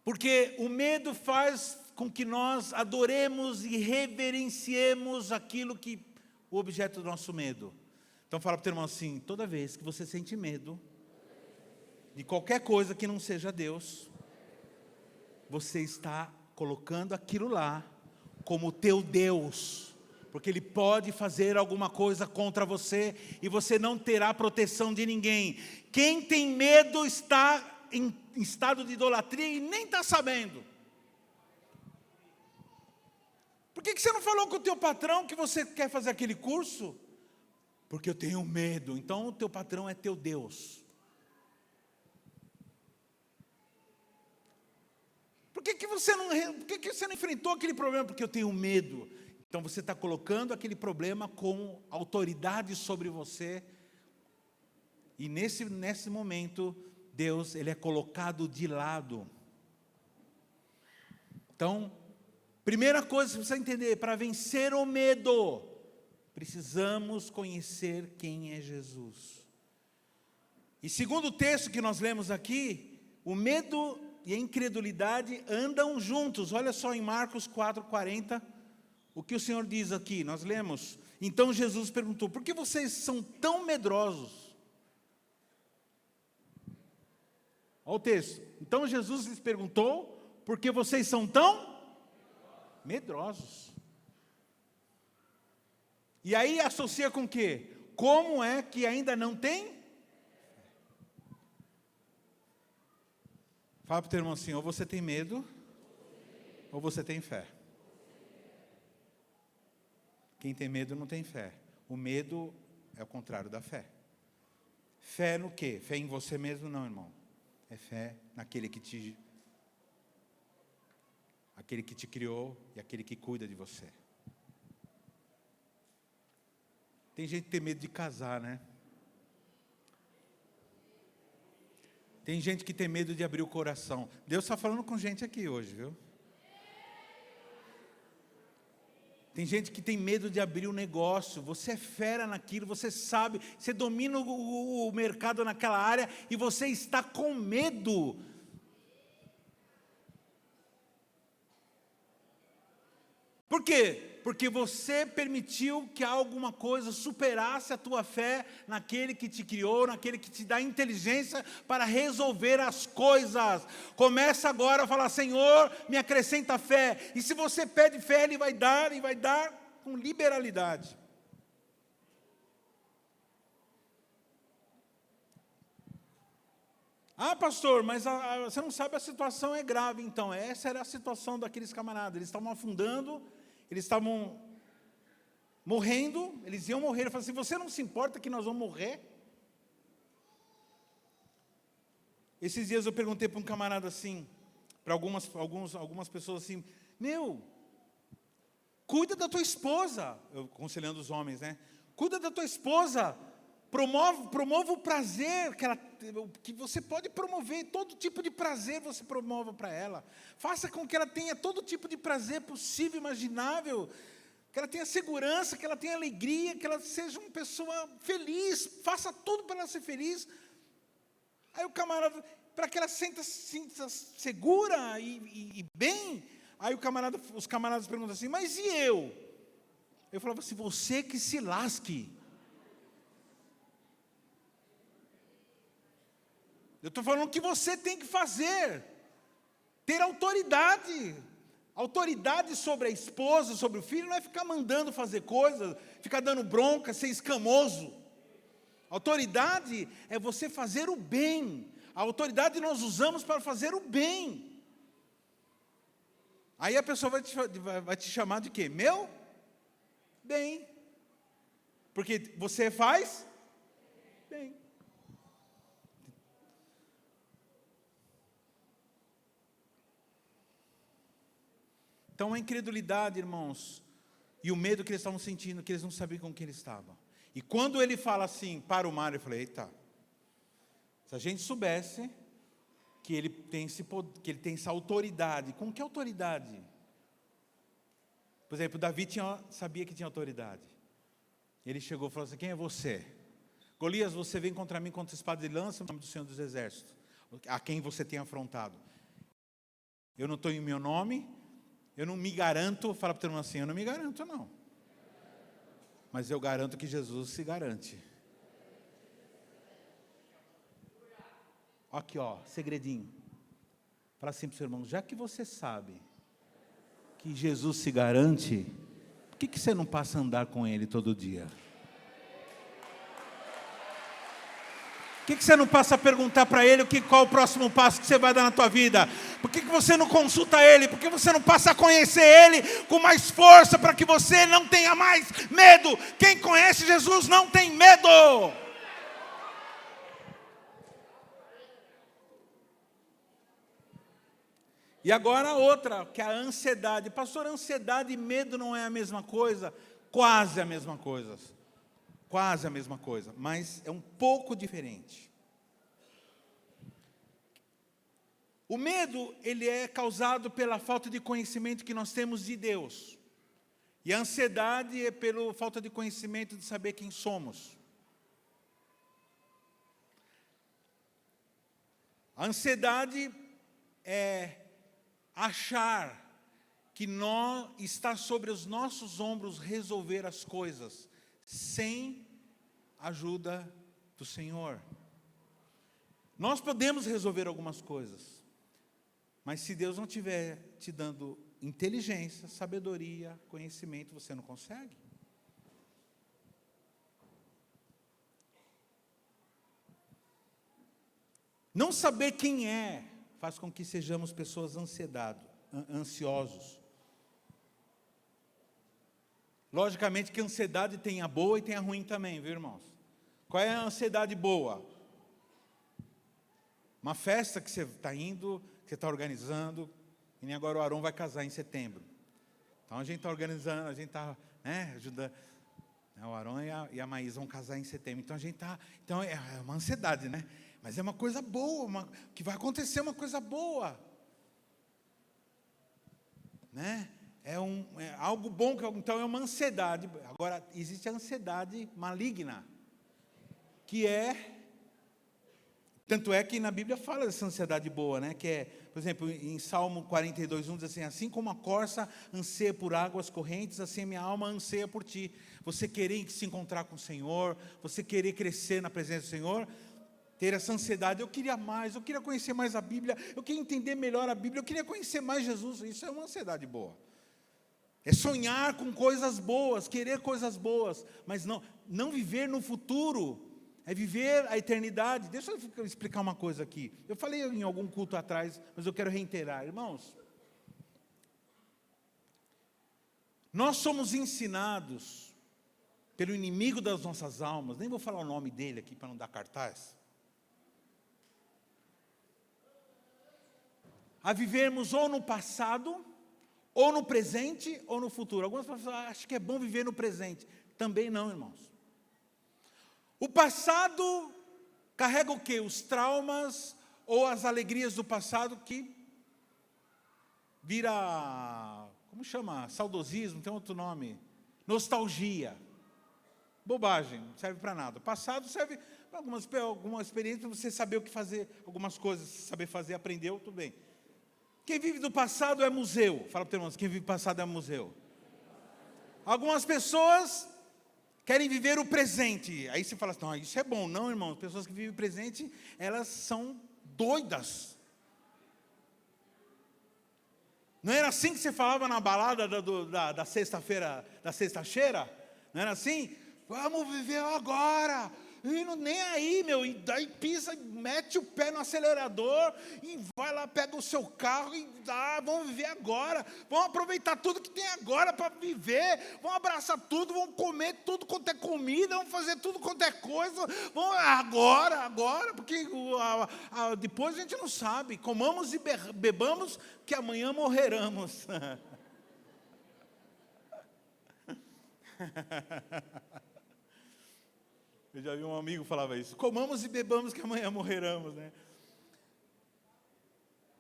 Speaker 1: Porque o medo faz com que nós adoremos e reverenciemos aquilo que o objeto do nosso medo. Então fala para o teu irmão assim, toda vez que você sente medo de qualquer coisa que não seja Deus, você está colocando aquilo lá como teu Deus, porque Ele pode fazer alguma coisa contra você e você não terá proteção de ninguém. Quem tem medo está em estado de idolatria e nem está sabendo. Por que você não falou com o teu patrão que você quer fazer aquele curso? Porque eu tenho medo. Então o teu patrão é teu Deus. Por que você não enfrentou aquele problema? Porque eu tenho medo. Então você está colocando aquele problema com autoridade sobre você. E nesse momento, Deus, Ele é colocado de lado. Então, primeira coisa que você precisa entender, para vencer o medo, precisamos conhecer quem é Jesus. E segundo o texto que nós lemos aqui, o medo e a incredulidade andam juntos. Olha só em Marcos 4:40, o que o Senhor diz aqui, nós lemos. Então Jesus perguntou, por que vocês são tão medrosos? Olha o texto. Então Jesus lhes perguntou, por que vocês são tão medrosos? E aí associa com o quê? Como é que ainda não tem? Fala para o teu irmão assim, ou você tem medo, ou você tem fé. Quem tem medo não tem fé. O medo é o contrário da fé. Fé no quê? Fé em você mesmo? Não, irmão. É fé naquele que te criou e aquele que cuida de você. Tem gente que tem medo de casar, né? Tem gente que tem medo de abrir o coração. Deus está falando com gente aqui hoje, viu? Tem gente que tem medo de abrir o negócio. Você é fera naquilo, você sabe, você domina o mercado naquela área e você está com medo. Por quê? Porque você permitiu que alguma coisa superasse a tua fé naquele que te criou, naquele que te dá inteligência para resolver as coisas. Começa agora a falar, Senhor, me acrescenta fé. E se você pede fé, Ele vai dar, e vai dar com liberalidade. Ah, pastor, mas você não sabe, a situação é grave. Então, essa era a situação daqueles camaradas. Eles estavam afundando, eles estavam morrendo, eles iam morrer. Ele falou assim, você não se importa que nós vamos morrer? Esses dias eu perguntei para um camarada assim, para algumas pessoas assim, cuida da tua esposa, eu aconselhando os homens, né? Cuida da tua esposa, promova o prazer que você pode promover, todo tipo de prazer você promova para ela. Faça com que ela tenha todo tipo de prazer possível, imaginável, que ela tenha segurança, que ela tenha alegria, que ela seja uma pessoa feliz, faça tudo para ela ser feliz. Aí o camarada, para que ela sinta segura e bem, aí os camaradas perguntam assim, mas e eu? Eu falava assim, você que se lasque. Eu estou falando o que você tem que fazer, ter autoridade sobre a esposa, sobre o filho, não é ficar mandando fazer coisas, ficar dando bronca, ser escamoso. Autoridade é você fazer o bem, a autoridade nós usamos para fazer o bem. Aí a pessoa vai te chamar de quê? Meu bem, porque você faz bem. Então a incredulidade, irmãos, e o medo que eles estavam sentindo, que eles não sabiam com quem eles estavam. E quando ele fala assim, para o mar, eu falei, eita, se a gente soubesse que ele tem essa autoridade, com que autoridade? Por exemplo, Davi sabia que tinha autoridade. Ele chegou e falou assim, quem é você? Golias, você vem contra mim contra espada de lança, no nome do Senhor dos Exércitos, a quem você tem afrontado. Eu não estou em meu nome, eu não me garanto, fala para o teu irmão assim, eu não me garanto não. Mas eu garanto que Jesus se garante. Aqui ó, segredinho. Fala assim para o seu irmão, já que você sabe que Jesus se garante, por que você não passa a andar com Ele todo dia? que você não passa a perguntar para Ele qual o próximo passo que você vai dar na tua vida? Por que você não consulta Ele? Por que você não passa a conhecer Ele com mais força para que você não tenha mais medo? Quem conhece Jesus não tem medo. E agora outra, que é a ansiedade. Pastor, ansiedade e medo não é a mesma coisa? Quase a mesma coisa. Quase a mesma coisa, mas é um pouco diferente. O medo, ele é causado pela falta de conhecimento que nós temos de Deus. E a ansiedade é pela falta de conhecimento de saber quem somos. A ansiedade é achar que está sobre os nossos ombros resolver as coisas, sem ajuda do Senhor. Nós podemos resolver algumas coisas, mas se Deus não estiver te dando inteligência, sabedoria, conhecimento, você não consegue. Não saber quem é faz com que sejamos pessoas ansiosos. Logicamente que a ansiedade tem a boa e tem a ruim também, viu, irmãos? Qual é a ansiedade boa? Uma festa que você está indo, que você está organizando, e nem agora o Arão vai casar em setembro. Então a gente está organizando, a gente está ajudando. O Arão e a Maísa vão casar em setembro. Então a gente está. Então é uma ansiedade, né? Mas é uma coisa boa, que vai acontecer uma coisa boa. Né? É algo bom, então é uma ansiedade. Agora, existe a ansiedade maligna, que tanto é que na Bíblia fala dessa ansiedade boa, né? Que é, por exemplo, em Salmo 42:1 diz assim como a corça anseia por águas correntes, assim a minha alma anseia por ti. Você querer se encontrar com o Senhor, você querer crescer na presença do Senhor, ter essa ansiedade, eu queria mais, eu queria conhecer mais a Bíblia, eu queria entender melhor a Bíblia, eu queria conhecer mais Jesus. Isso é uma ansiedade boa. É sonhar com coisas boas, querer coisas boas, mas não viver no futuro, é viver a eternidade. Deixa eu explicar uma coisa aqui. Eu falei em algum culto atrás, mas eu quero reiterar. Irmãos, nós somos ensinados pelo inimigo das nossas almas, nem vou falar o nome dele aqui para não dar cartaz, a vivermos ou no passado, ou no presente, ou no futuro. Algumas pessoas acham que é bom viver no presente. Também não, irmãos. O passado carrega o quê? Os traumas ou as alegrias do passado que vira, como chama? Saudosismo, tem outro nome. Nostalgia. Bobagem, não serve para nada. O passado serve para alguma experiência, para você saber o que fazer, algumas coisas, saber fazer, aprendeu, tudo bem. Quem vive do passado é museu. Fala para os irmãos, quem vive do passado é museu. Algumas pessoas querem viver o presente. Aí você fala assim, não, isso é bom. Não, irmão, as pessoas que vivem o presente, elas são doidas. Não era assim que você falava na balada da sexta-feira, da sexta-feira? Não era assim? Vamos viver agora. E nem aí, meu, e daí pisa, mete o pé no acelerador e vai lá, pega o seu carro e vamos viver agora, vamos aproveitar tudo que tem agora para viver, vamos abraçar tudo, vamos comer tudo quanto é comida, vamos fazer tudo quanto é coisa, vamos agora, porque depois a gente não sabe, comamos e bebamos, que amanhã morreramos. Eu já vi um amigo falava isso. Comamos e bebamos que amanhã morreramos, né?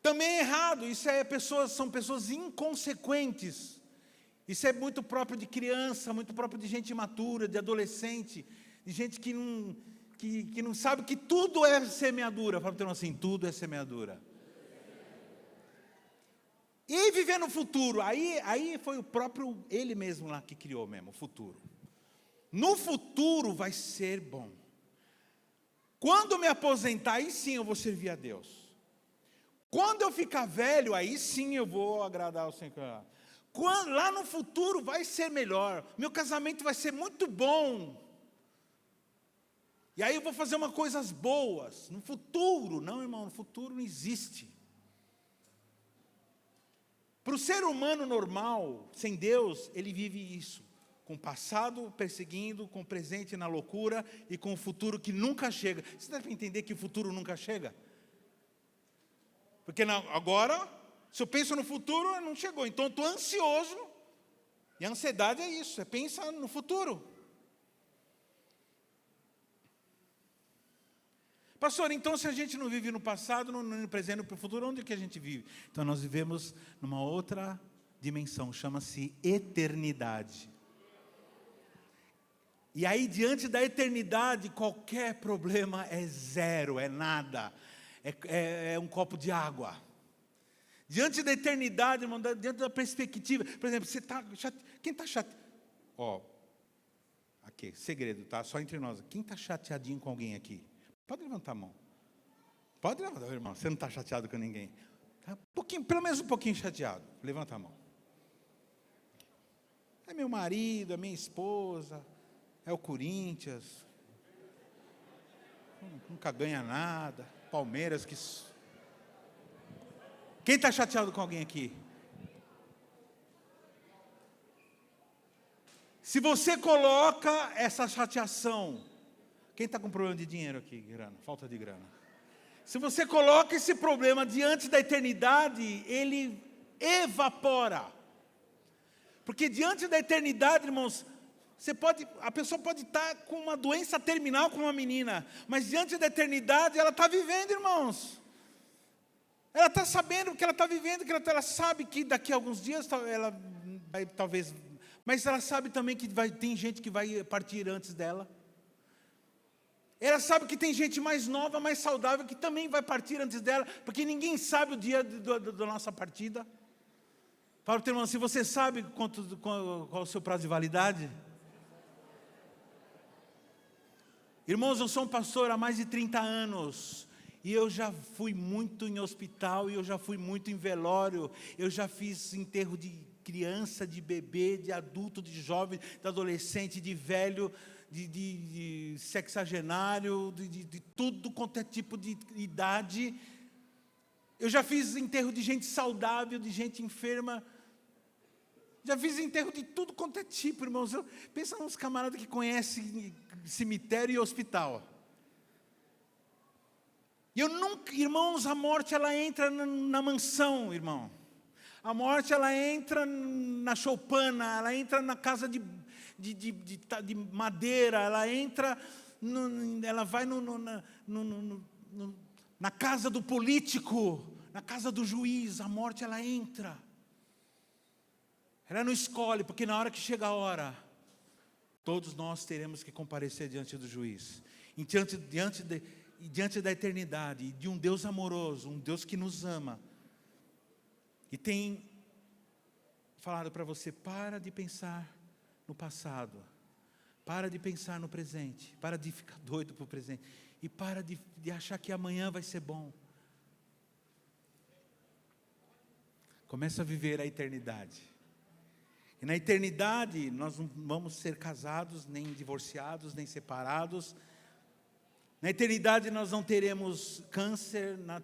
Speaker 1: Também é errado. Isso são pessoas inconsequentes. Isso é muito próprio de criança, muito próprio de gente imatura, de adolescente, de gente que não sabe que tudo é semeadura. Fala para o assim, tudo é semeadura. E viver no futuro. Aí foi o próprio ele mesmo lá que criou mesmo o futuro. No futuro vai ser bom. Quando eu me aposentar, aí sim eu vou servir a Deus. Quando eu ficar velho, aí sim eu vou agradar ao Senhor. Lá no futuro vai ser melhor. Meu casamento vai ser muito bom. E aí eu vou fazer umas coisas boas. No futuro, não, irmão, no futuro não existe. Para o ser humano normal, sem Deus, ele vive isso. Com o passado perseguindo, com o presente na loucura e com o futuro que nunca chega. Você deve entender que o futuro nunca chega? Porque agora, se eu penso no futuro, não chegou. Então eu estou ansioso. E a ansiedade é isso, é pensar no futuro. Pastor, então se a gente não vive no passado, no presente, no futuro, onde que a gente vive? Então nós vivemos numa outra dimensão, chama-se eternidade. E aí diante da eternidade, qualquer problema é zero, é nada, é um copo de água. Diante da eternidade, irmão, diante da perspectiva, por exemplo, você está chateado, quem está chateado? Aqui, segredo, tá? Só entre nós, quem está chateadinho com alguém aqui? Pode levantar a mão. Pode levantar, irmão. Você não está chateado com ninguém. Tá? Pelo menos um pouquinho chateado. Levanta a mão. É meu marido, é minha esposa, é o Corinthians. Nunca ganha nada. Palmeiras que... Quem está chateado com alguém aqui? Se você coloca essa chateação... Quem está com problema de dinheiro aqui, grana? Falta de grana. Se você coloca esse problema diante da eternidade, ele evapora. Porque diante da eternidade, irmãos, a pessoa pode estar com uma doença terminal como uma menina, mas diante da eternidade, ela está vivendo, irmãos. Ela está sabendo o que ela está vivendo, que ela sabe que daqui a alguns dias ela vai talvez... Mas ela sabe também que tem gente que vai partir antes dela. Ela sabe que tem gente mais nova, mais saudável, que também vai partir antes dela, porque ninguém sabe o dia da nossa partida. Fala para o teu irmão, se você sabe qual é o seu prazo de validade? Irmãos, eu sou um pastor há mais de 30 anos, e eu já fui muito em hospital, e eu já fui muito em velório, eu já fiz enterro de criança, de bebê, de adulto, de jovem, de adolescente, de velho, de sexagenário, de tudo quanto é tipo de idade. Eu já fiz enterro de gente saudável, de gente enferma. Já fiz enterro de tudo quanto é tipo, irmãos. Pensa nos camaradas que conhecem cemitério e hospital. E eu nunca, irmãos, a morte ela entra na mansão, irmão. A morte ela entra na choupana, ela entra na casa de madeira, ela entra, ela vai na casa do político, na casa do juiz. A morte ela entra. Ela não escolhe, porque na hora que chega a hora, todos nós teremos que comparecer diante do juiz, diante da eternidade, de um Deus amoroso, um Deus que nos ama. E tem falado para você, para de pensar no passado, para de pensar no presente, para de ficar doido para o presente, e para de achar que amanhã vai ser bom. Começa a viver a eternidade. E na eternidade, nós não vamos ser casados, nem divorciados, nem separados. Na eternidade nós não teremos câncer, na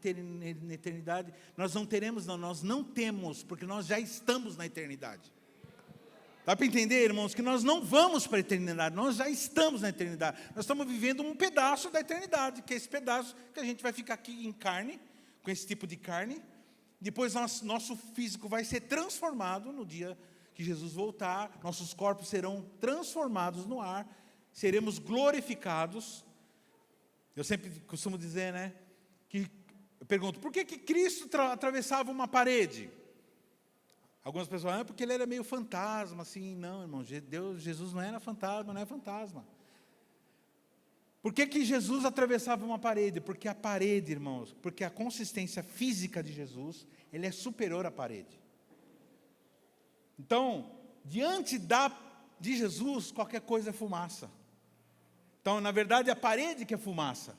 Speaker 1: eternidade nós não temos, porque nós já estamos na eternidade. Dá para entender, irmãos, que nós não vamos para a eternidade, nós já estamos na eternidade. Nós estamos vivendo um pedaço da eternidade, que é esse pedaço que a gente vai ficar aqui em carne, com esse tipo de carne. Depois nosso físico vai ser transformado no dia que Jesus voltar, nossos corpos serão transformados no ar, seremos glorificados. Eu sempre costumo dizer, que eu pergunto, por que Cristo atravessava uma parede? Algumas pessoas porque ele era meio fantasma, assim. Não, irmão, Jesus não era fantasma, não é fantasma. Por que Jesus atravessava uma parede? Porque a parede, irmãos, porque a consistência física de Jesus, ele é superior à parede. Então, diante de Jesus, qualquer coisa é fumaça. Então, na verdade, a parede que é fumaça.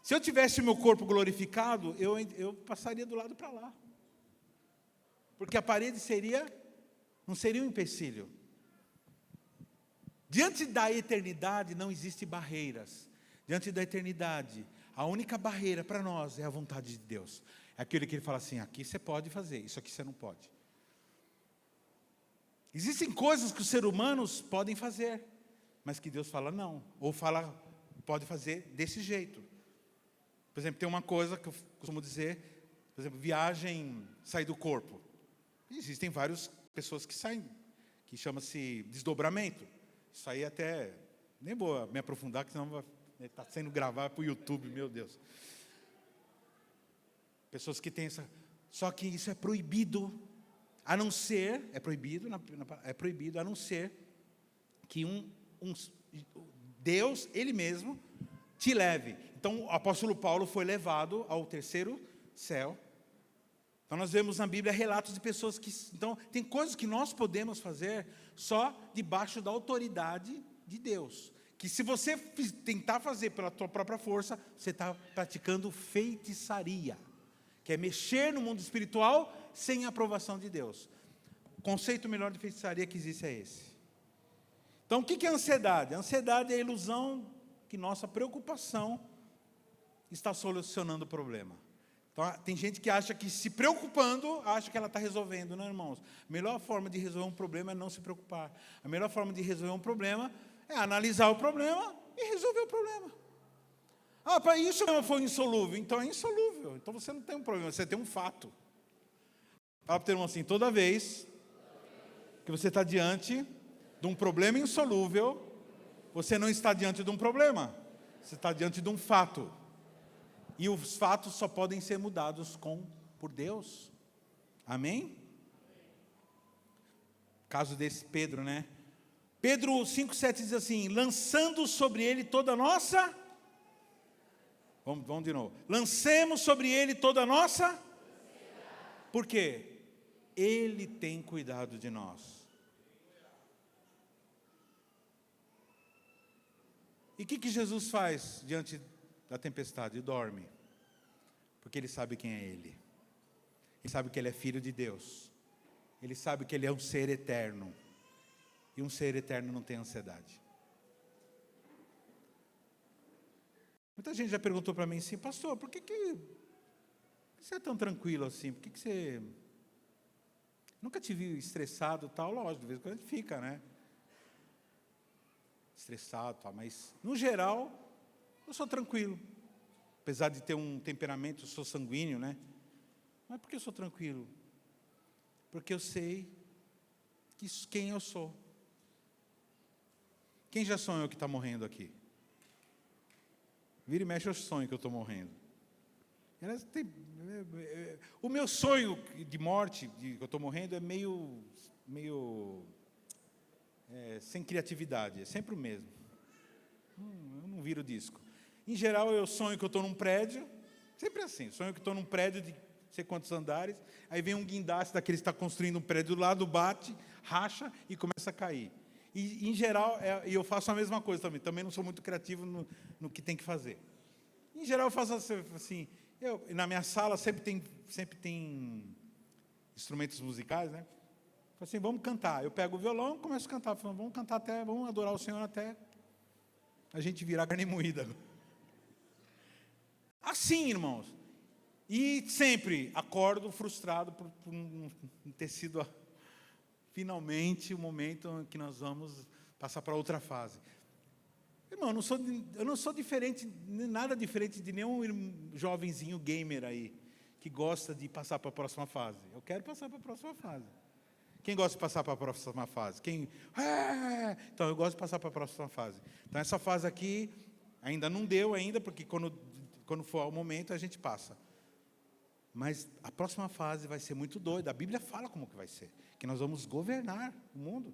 Speaker 1: Se eu tivesse o meu corpo glorificado, eu passaria do lado para lá. Porque a parede não seria um empecilho. Diante da eternidade não existem barreiras. diante da eternidade, a única barreira para nós é a vontade de Deus. É aquele que Ele fala assim, aqui você pode fazer, isso aqui você não pode. Existem coisas que os seres humanos podem fazer, mas que Deus fala não, ou fala, pode fazer desse jeito. Por exemplo, tem uma coisa que eu costumo dizer, por exemplo, viagem, sair do corpo. Existem várias pessoas que saem, que chama-se desdobramento. Isso aí até, nem vou me aprofundar, que senão está sendo gravado para o YouTube, meu Deus. Pessoas que têm essa... Só que isso é proibido, a não ser, é proibido, a não ser que Deus, Ele mesmo, te leve. Então, o apóstolo Paulo foi levado ao terceiro céu. Então, nós vemos na Bíblia relatos de pessoas que... Então, tem coisas que nós podemos fazer só debaixo da autoridade de Deus. Que se você tentar fazer pela tua própria força, você está praticando feitiçaria. Que é mexer no mundo espiritual sem a aprovação de Deus. O conceito melhor de feitiçaria que existe é esse. Então, o que é ansiedade? A ansiedade é a ilusão que nossa preocupação está solucionando o problema. Então, tem gente que acha que se preocupando, acha que ela está resolvendo. Não, irmãos. A melhor forma de resolver um problema é não se preocupar. A melhor forma de resolver um problema é analisar o problema e resolver o problema. Ah, para isso não foi insolúvel. Então é insolúvel. Então você não tem um problema, você tem um fato. Fala para o teu irmão assim, toda vez que você está diante de um problema insolúvel, você não está diante de um problema, você está diante de um fato. E os fatos só podem ser mudados por Deus. Amém? Caso desse Pedro, né? Pedro 5,7 diz assim, lançando sobre ele toda a nossa... Vamos de novo. Lancemos sobre ele toda a nossa... Por quê? Ele tem cuidado de nós. E o que Jesus faz diante da tempestade? Dorme. Porque Ele sabe quem é Ele. Ele sabe que Ele é filho de Deus. Ele sabe que Ele é um ser eterno. E um ser eterno não tem ansiedade. Muita gente já perguntou para mim assim, pastor, por que você é tão tranquilo assim? Por que você... Nunca te vi estressado e tal? Lógico, de vez em quando a gente fica, né? Estressado e tal, mas no geral, eu sou tranquilo. Apesar de ter um temperamento, eu sou sanguíneo, né? Mas por que eu sou tranquilo? Porque eu sei quem eu sou. Quem já sonhou que está morrendo aqui? Vira e mexe, eu sonho que eu estou morrendo. O meu sonho de morte, que eu estou morrendo, é meio sem criatividade, é sempre o mesmo. Eu não viro disco. Em geral, eu sonho que eu estou num prédio, sempre assim, sonho que estou num prédio de não sei quantos andares, aí vem um guindaste daqueles que está construindo um prédio do lado, bate, racha e começa a cair. E, em geral, eu faço a mesma coisa também não sou muito criativo no que tem que fazer. Em geral, eu faço assim, na minha sala sempre tem instrumentos musicais, né? Assim, vamos cantar. Eu pego o violão e começo a cantar. Falo, vamos cantar vamos adorar o Senhor até a gente virar carne moída. Assim, irmãos. E sempre acordo frustrado por não ter sido finalmente o momento em que nós vamos passar para outra fase. Irmão, eu não sou diferente, nada diferente de nenhum jovenzinho gamer aí, que gosta de passar para a próxima fase. Eu quero passar para a próxima fase. Quem gosta de passar para a próxima fase? Então, eu gosto de passar para a próxima fase. Então, essa fase aqui ainda não deu ainda, porque quando for o momento, a gente passa. Mas a próxima fase vai ser muito doida. A Bíblia fala como que vai ser. Que nós vamos governar o mundo.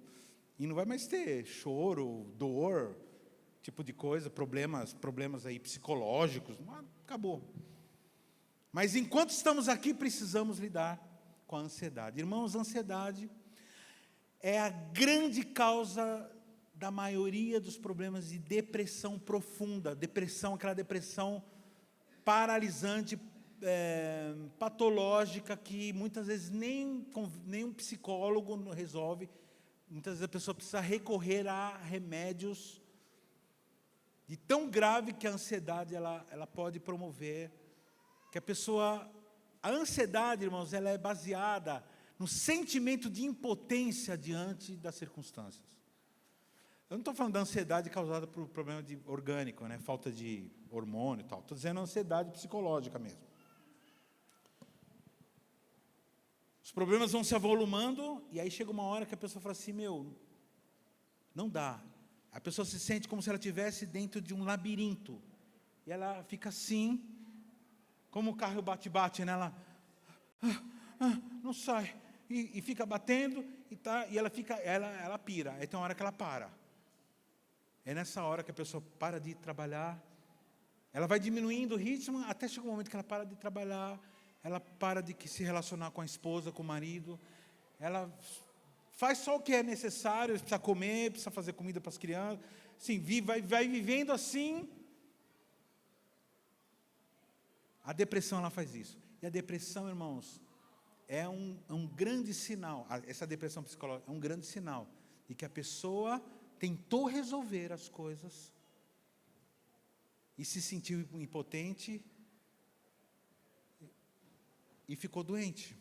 Speaker 1: E não vai mais ter choro, dor, tipo de coisa, problemas aí psicológicos. Acabou. Mas enquanto estamos aqui, precisamos lidar com a ansiedade. Irmãos, a ansiedade é a grande causa da maioria dos problemas de depressão profunda. Depressão, aquela depressão paralisante, patológica, que muitas vezes nem um psicólogo não resolve. Muitas vezes a pessoa precisa recorrer a remédios de tão grave que a ansiedade ela pode promover, que a ansiedade, irmãos, ela é baseada no sentimento de impotência diante das circunstâncias. Eu não estou falando da ansiedade causada por problema orgânico, né? Falta de hormônio e tal. Estou dizendo ansiedade psicológica mesmo. Os problemas vão se avolumando, e aí chega uma hora que a pessoa fala assim, não dá. A pessoa se sente como se ela estivesse dentro de um labirinto. E ela fica assim, como o carro bate-bate, né? Ela não sai. E fica batendo, e ela pira. Aí tem uma hora que ela para. É nessa hora que a pessoa para de trabalhar. Ela vai diminuindo o ritmo, até chega um momento que ela para de trabalhar. Ela para de se relacionar com a esposa, com o marido. Ela faz só o que é necessário, precisa comer, precisa fazer comida para as crianças. Assim, vai vivendo assim. A depressão, ela faz isso. E a depressão, irmãos, é um grande sinal. Essa depressão psicológica é um grande sinal de que a pessoa tentou resolver as coisas e se sentiu impotente e ficou doente.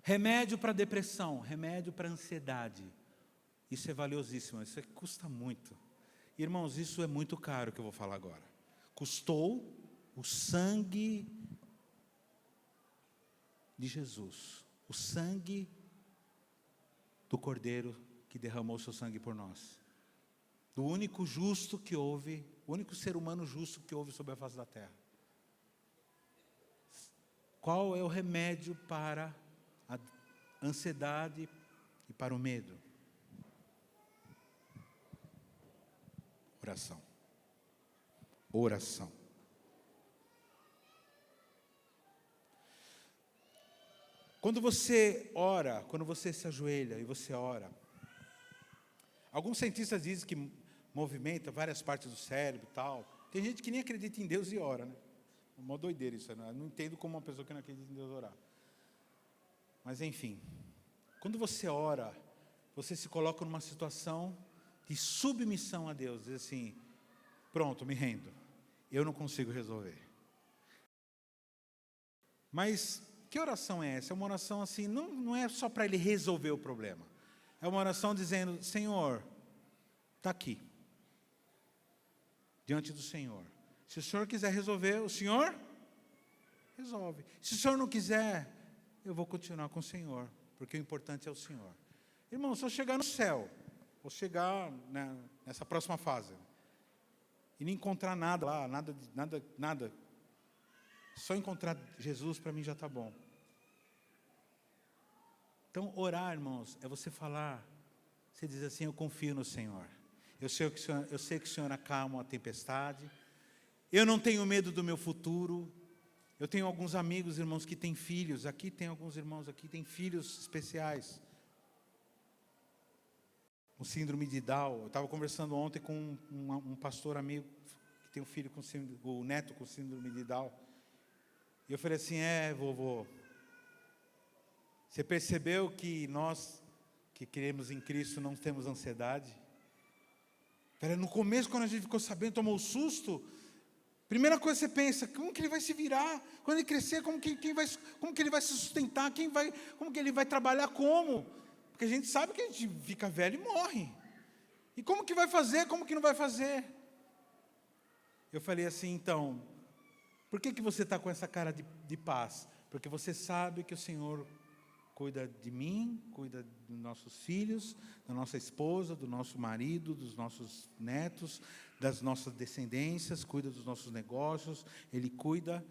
Speaker 1: Remédio para depressão, remédio para ansiedade. Isso é valiosíssimo, isso custa muito. Irmãos, isso é muito caro que eu vou falar agora. Custou o sangue de Jesus, o sangue do Cordeiro que derramou seu sangue por nós. Do único justo que houve, o único ser humano justo que houve sobre a face da terra. Qual é o remédio para a ansiedade e para o medo? Oração. Oração. Quando você ora, quando você se ajoelha e você ora, alguns cientistas dizem que movimenta várias partes do cérebro e tal. Tem gente que nem acredita em Deus e ora, né? É uma doideira isso, né? Eu não entendo como uma pessoa que não acredita em Deus orar. Mas enfim, quando você ora, você se coloca numa situação de submissão a Deus. Diz assim, pronto, me rendo. Eu não consigo resolver. Mas que oração é essa? É uma oração assim, não é só para ele resolver o problema. É uma oração dizendo, Senhor, está aqui. Diante do Senhor. Se o Senhor quiser resolver, o Senhor resolve. Se o Senhor não quiser, eu vou continuar com o Senhor, porque o importante é o Senhor. Irmão, se eu chegar no céu, ou chegar nessa próxima fase, e não encontrar nada lá, nada, só encontrar Jesus para mim já está bom. Então, orar, irmãos, é você falar, você diz assim, eu confio no Senhor. Eu sei que o Senhor acalma a tempestade. Eu não tenho medo do meu futuro. Eu tenho alguns amigos, irmãos, que têm filhos. Aqui tem alguns irmãos aqui, têm filhos especiais. Com síndrome de Down. Eu estava conversando ontem com um pastor amigo que tem um filho com síndrome, o neto com síndrome de Down. E eu falei assim, vovô, você percebeu que nós que cremos em Cristo não temos ansiedade? No começo, quando a gente ficou sabendo, tomou um susto. Primeira coisa que você pensa, como que ele vai se virar? Quando ele crescer, como que ele vai se sustentar? Como que ele vai trabalhar? Como? Porque a gente sabe que a gente fica velho e morre. E como que vai fazer? Como que não vai fazer? Eu falei assim, então, por que você está com essa cara de paz? Porque você sabe que o Senhor cuida de mim, cuida dos nossos filhos, da nossa esposa, do nosso marido, dos nossos netos, das nossas descendências, cuida dos nossos negócios. Ele cuida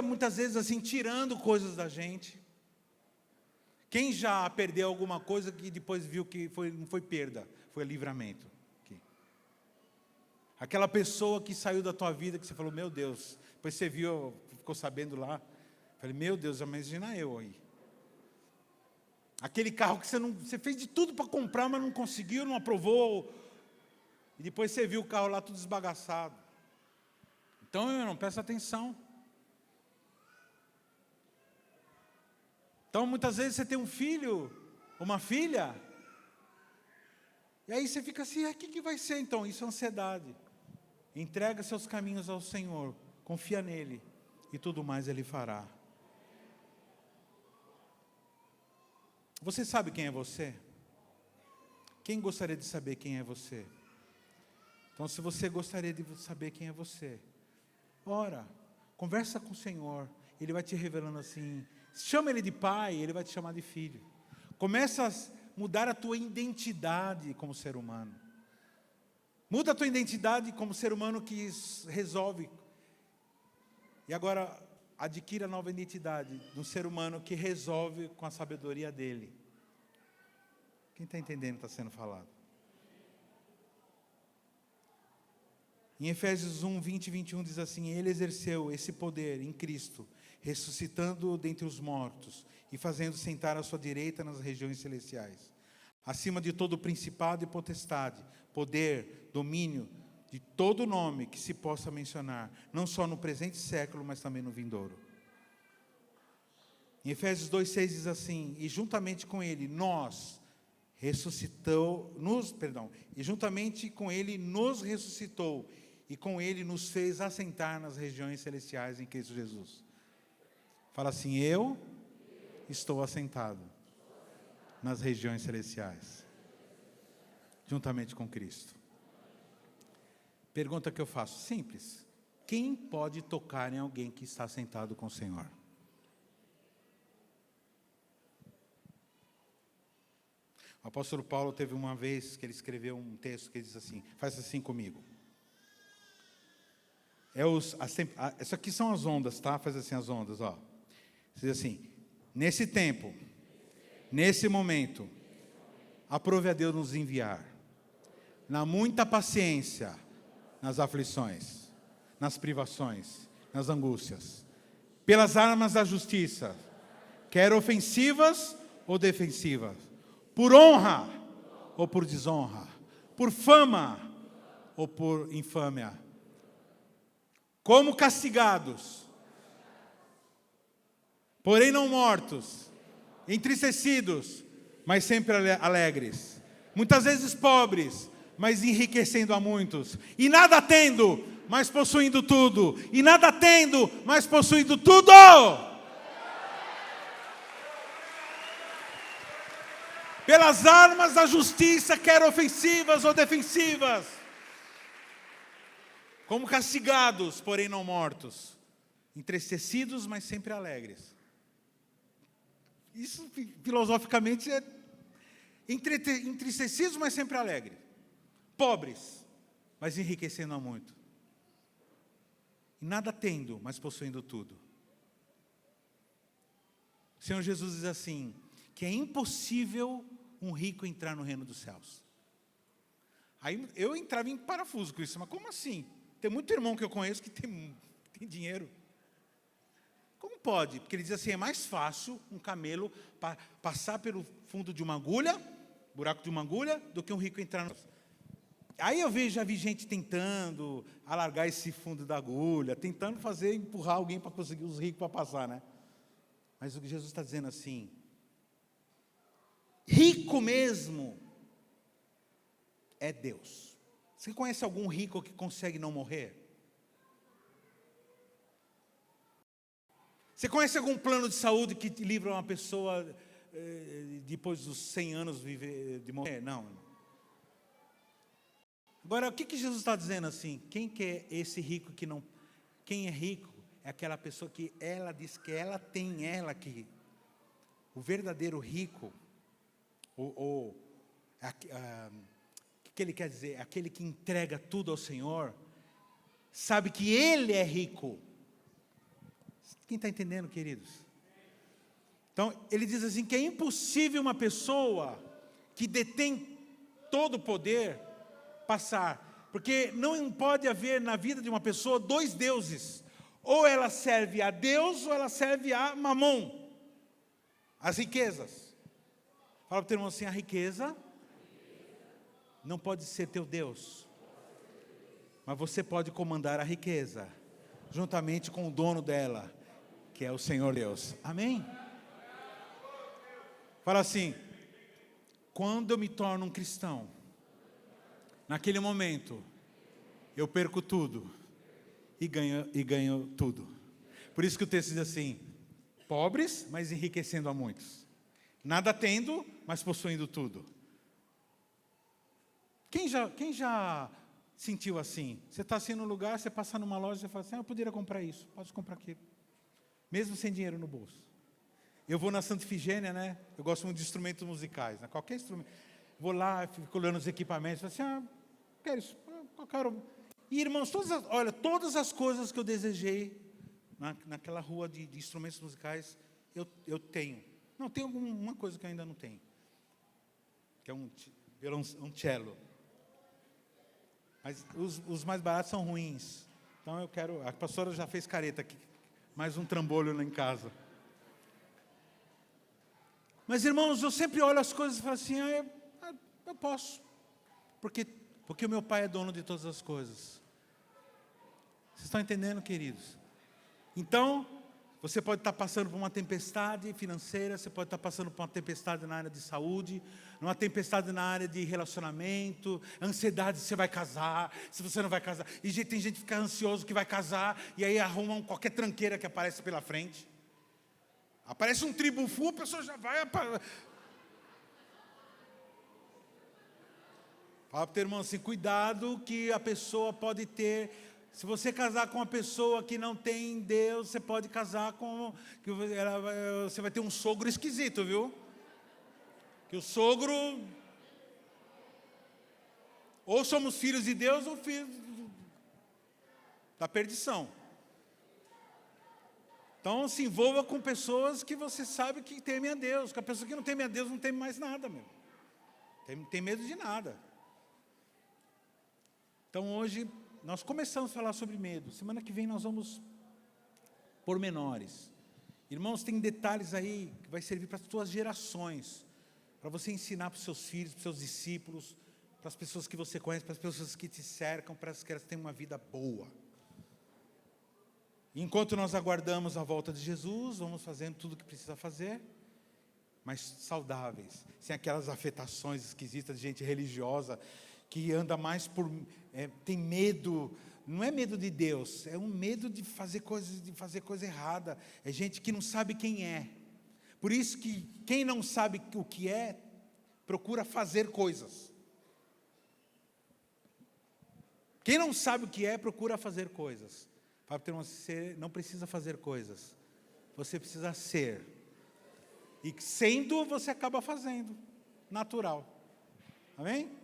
Speaker 1: muitas vezes assim, tirando coisas da gente. Quem já perdeu alguma coisa que depois viu que não foi perda, foi livramento? Aqui. Aquela pessoa que saiu da tua vida, que você falou, meu Deus, depois você viu, ficou sabendo lá, falei, meu Deus, imagina eu aí. Aquele carro que você fez de tudo para comprar, mas não conseguiu, não aprovou. E depois você viu o carro lá tudo esbagaçado. Então, meu irmão, presta atenção. Então, muitas vezes você tem um filho, uma filha, E aí você fica assim, o que vai ser então? Isso é ansiedade. Entrega seus caminhos ao Senhor, confia nele, e tudo mais Ele fará. Você sabe quem é você? Quem gostaria de saber quem é você? Então, se você gostaria de saber quem é você, ora, conversa com o Senhor, Ele vai te revelando assim, chama Ele de pai, Ele vai te chamar de filho. Começa a mudar a tua identidade como ser humano. Muda a tua identidade como ser humano que resolve. E agora, adquira a nova identidade de um ser humano que resolve com a sabedoria dele. Quem está entendendo está sendo falado? Em Efésios 1, 20 e 21 diz assim: Ele exerceu esse poder em Cristo, ressuscitando dentre os mortos e fazendo sentar à sua direita nas regiões celestiais, acima de todo principado e potestade, poder, domínio, de todo nome que se possa mencionar, não só no presente século, mas também no vindouro. Em Efésios 2,6 diz assim: e juntamente com Ele nos ressuscitou, e com Ele nos fez assentar nas regiões celestiais em Cristo Jesus. Fala assim: eu estou assentado nas regiões celestiais, juntamente com Cristo. Pergunta que eu faço, simples: quem pode tocar em alguém que está sentado com o Senhor? O apóstolo Paulo teve uma vez que ele escreveu um texto que diz assim, faz assim comigo. Isso aqui são as ondas, tá? Faz assim as ondas, ó. Diz assim: nesse tempo, nesse momento, aprove a Deus nos enviar, na muita paciência, nas aflições, nas privações, nas angústias, pelas armas da justiça, quer ofensivas ou defensivas, por honra ou por desonra, por fama ou por infâmia, como castigados, porém não mortos, entristecidos, mas sempre alegres, muitas vezes pobres, mas enriquecendo a muitos, e nada tendo, mas possuindo tudo, e nada tendo, mas possuindo tudo. Pelas armas da justiça, quer ofensivas ou defensivas, como castigados, porém não mortos, entristecidos, mas sempre alegres. Isso, filosoficamente, é entristecidos, mas sempre alegres. Pobres, mas enriquecendo a muito. E nada tendo, mas possuindo tudo. O Senhor Jesus diz assim, que é impossível um rico entrar no reino dos céus. Aí eu entrava em parafuso com isso, mas como assim? Tem muito irmão que eu conheço que tem dinheiro. Como pode? Porque ele diz assim, é mais fácil um camelo passar pelo fundo de uma agulha, buraco de uma agulha, do que um rico entrar no... Aí já vi gente tentando alargar esse fundo da agulha, tentando empurrar alguém para conseguir os ricos para passar, né? Mas o que Jesus está dizendo assim, rico mesmo é Deus. Você conhece algum rico que consegue não morrer? Você conhece algum plano de saúde que livra uma pessoa depois dos 100 anos de morrer? Não. Agora, o que Jesus está dizendo assim? Quem que é esse rico que não... Quem é rico é aquela pessoa que ela diz que ela tem, que... O verdadeiro rico, o que ele quer dizer? Aquele que entrega tudo ao Senhor, sabe que Ele é rico. Quem está entendendo, queridos? Então, ele diz assim, que é impossível uma pessoa que detém todo o poder passar, porque não pode haver na vida de uma pessoa dois deuses, ou ela serve a Deus, ou ela serve a Mamon, as riquezas. Fala para o teu irmão assim, a riqueza não pode ser teu Deus, mas você pode comandar a riqueza, juntamente com o dono dela, que é o Senhor Deus. Amém? Fala assim, quando eu me torno um cristão, Naquele momento, eu perco tudo e ganho tudo. Por isso que o texto diz assim: pobres, mas enriquecendo a muitos. Nada tendo, mas possuindo tudo. Quem já sentiu assim? Você está assim no lugar, você passa numa loja, você fala assim: eu poderia comprar isso, pode comprar aquilo. Mesmo sem dinheiro no bolso. Eu vou na Santa Ifigênia, né? Eu gosto muito de instrumentos musicais, né? Qualquer instrumento. Vou lá, fico olhando os equipamentos, falo assim: quero isso, eu quero. E irmãos, todas as coisas que eu desejei naquela rua de instrumentos musicais, eu tenho. Não, tem uma coisa que eu ainda não tenho, que é um cello. Mas os mais baratos são ruins. Então eu quero. A pastora já fez careta aqui, mais um trambolho lá em casa. Mas irmãos, eu sempre olho as coisas e falo assim: eu posso, porque o meu pai é dono de todas as coisas. Vocês estão entendendo, queridos? Então, você pode estar passando por uma tempestade financeira, você pode estar passando por uma tempestade na área de saúde, uma tempestade na área de relacionamento, ansiedade se você vai casar, se você não vai casar. E tem gente que fica ansioso que vai casar, e aí arrumam qualquer tranqueira que aparece pela frente. Aparece um tribufu, a pessoa já vai... Fala para o teu irmão assim: cuidado que a pessoa pode ter... Se você casar com uma pessoa que não tem Deus, você pode casar com... Você vai ter um sogro esquisito, viu? Que o sogro... Ou somos filhos de Deus ou filhos da perdição. Então se envolva com pessoas que você sabe que temem a Deus. Porque a pessoa que não teme a Deus não teme mais nada, meu. Tem medo de nada. Então hoje nós começamos a falar sobre medo. Semana que vem nós vamos pormenores. Irmãos, tem detalhes aí que vai servir para as suas gerações, para você ensinar para os seus filhos, para os seus discípulos, para as pessoas que você conhece, para as pessoas que te cercam, para que elas tenham uma vida boa. Enquanto nós aguardamos a volta de Jesus, vamos fazendo tudo o que precisa fazer, mas saudáveis, sem aquelas afetações esquisitas de gente religiosa, que anda mais tem medo, não é medo de Deus, é um medo de fazer coisa errada, é gente que não sabe quem é. Por isso que quem não sabe o que é, procura fazer coisas. Quem não sabe o que é, procura fazer coisas. Você não precisa fazer coisas, você precisa ser. E sendo, você acaba fazendo, natural. Amém?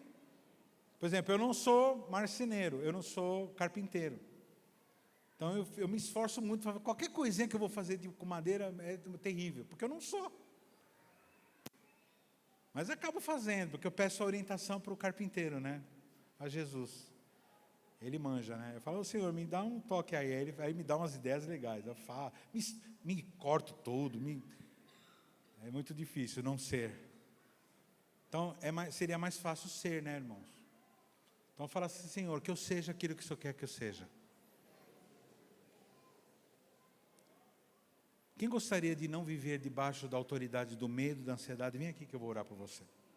Speaker 1: Por exemplo, eu não sou marceneiro, eu não sou carpinteiro. Então eu me esforço muito para qualquer coisinha que eu vou fazer com madeira é terrível, porque eu não sou. Mas eu acabo fazendo, porque eu peço a orientação para o carpinteiro, né? A Jesus. Ele manja, né? Eu falo: Senhor, me dá um toque aí. Aí me dá umas ideias legais. Eu falo, me corto todo. É muito difícil não ser. Então, seria mais fácil ser, né, irmãos? Então, fala assim: Senhor, que eu seja aquilo que o Senhor quer que eu seja. Quem gostaria de não viver debaixo da autoridade do medo, da ansiedade? Vem aqui que eu vou orar por você.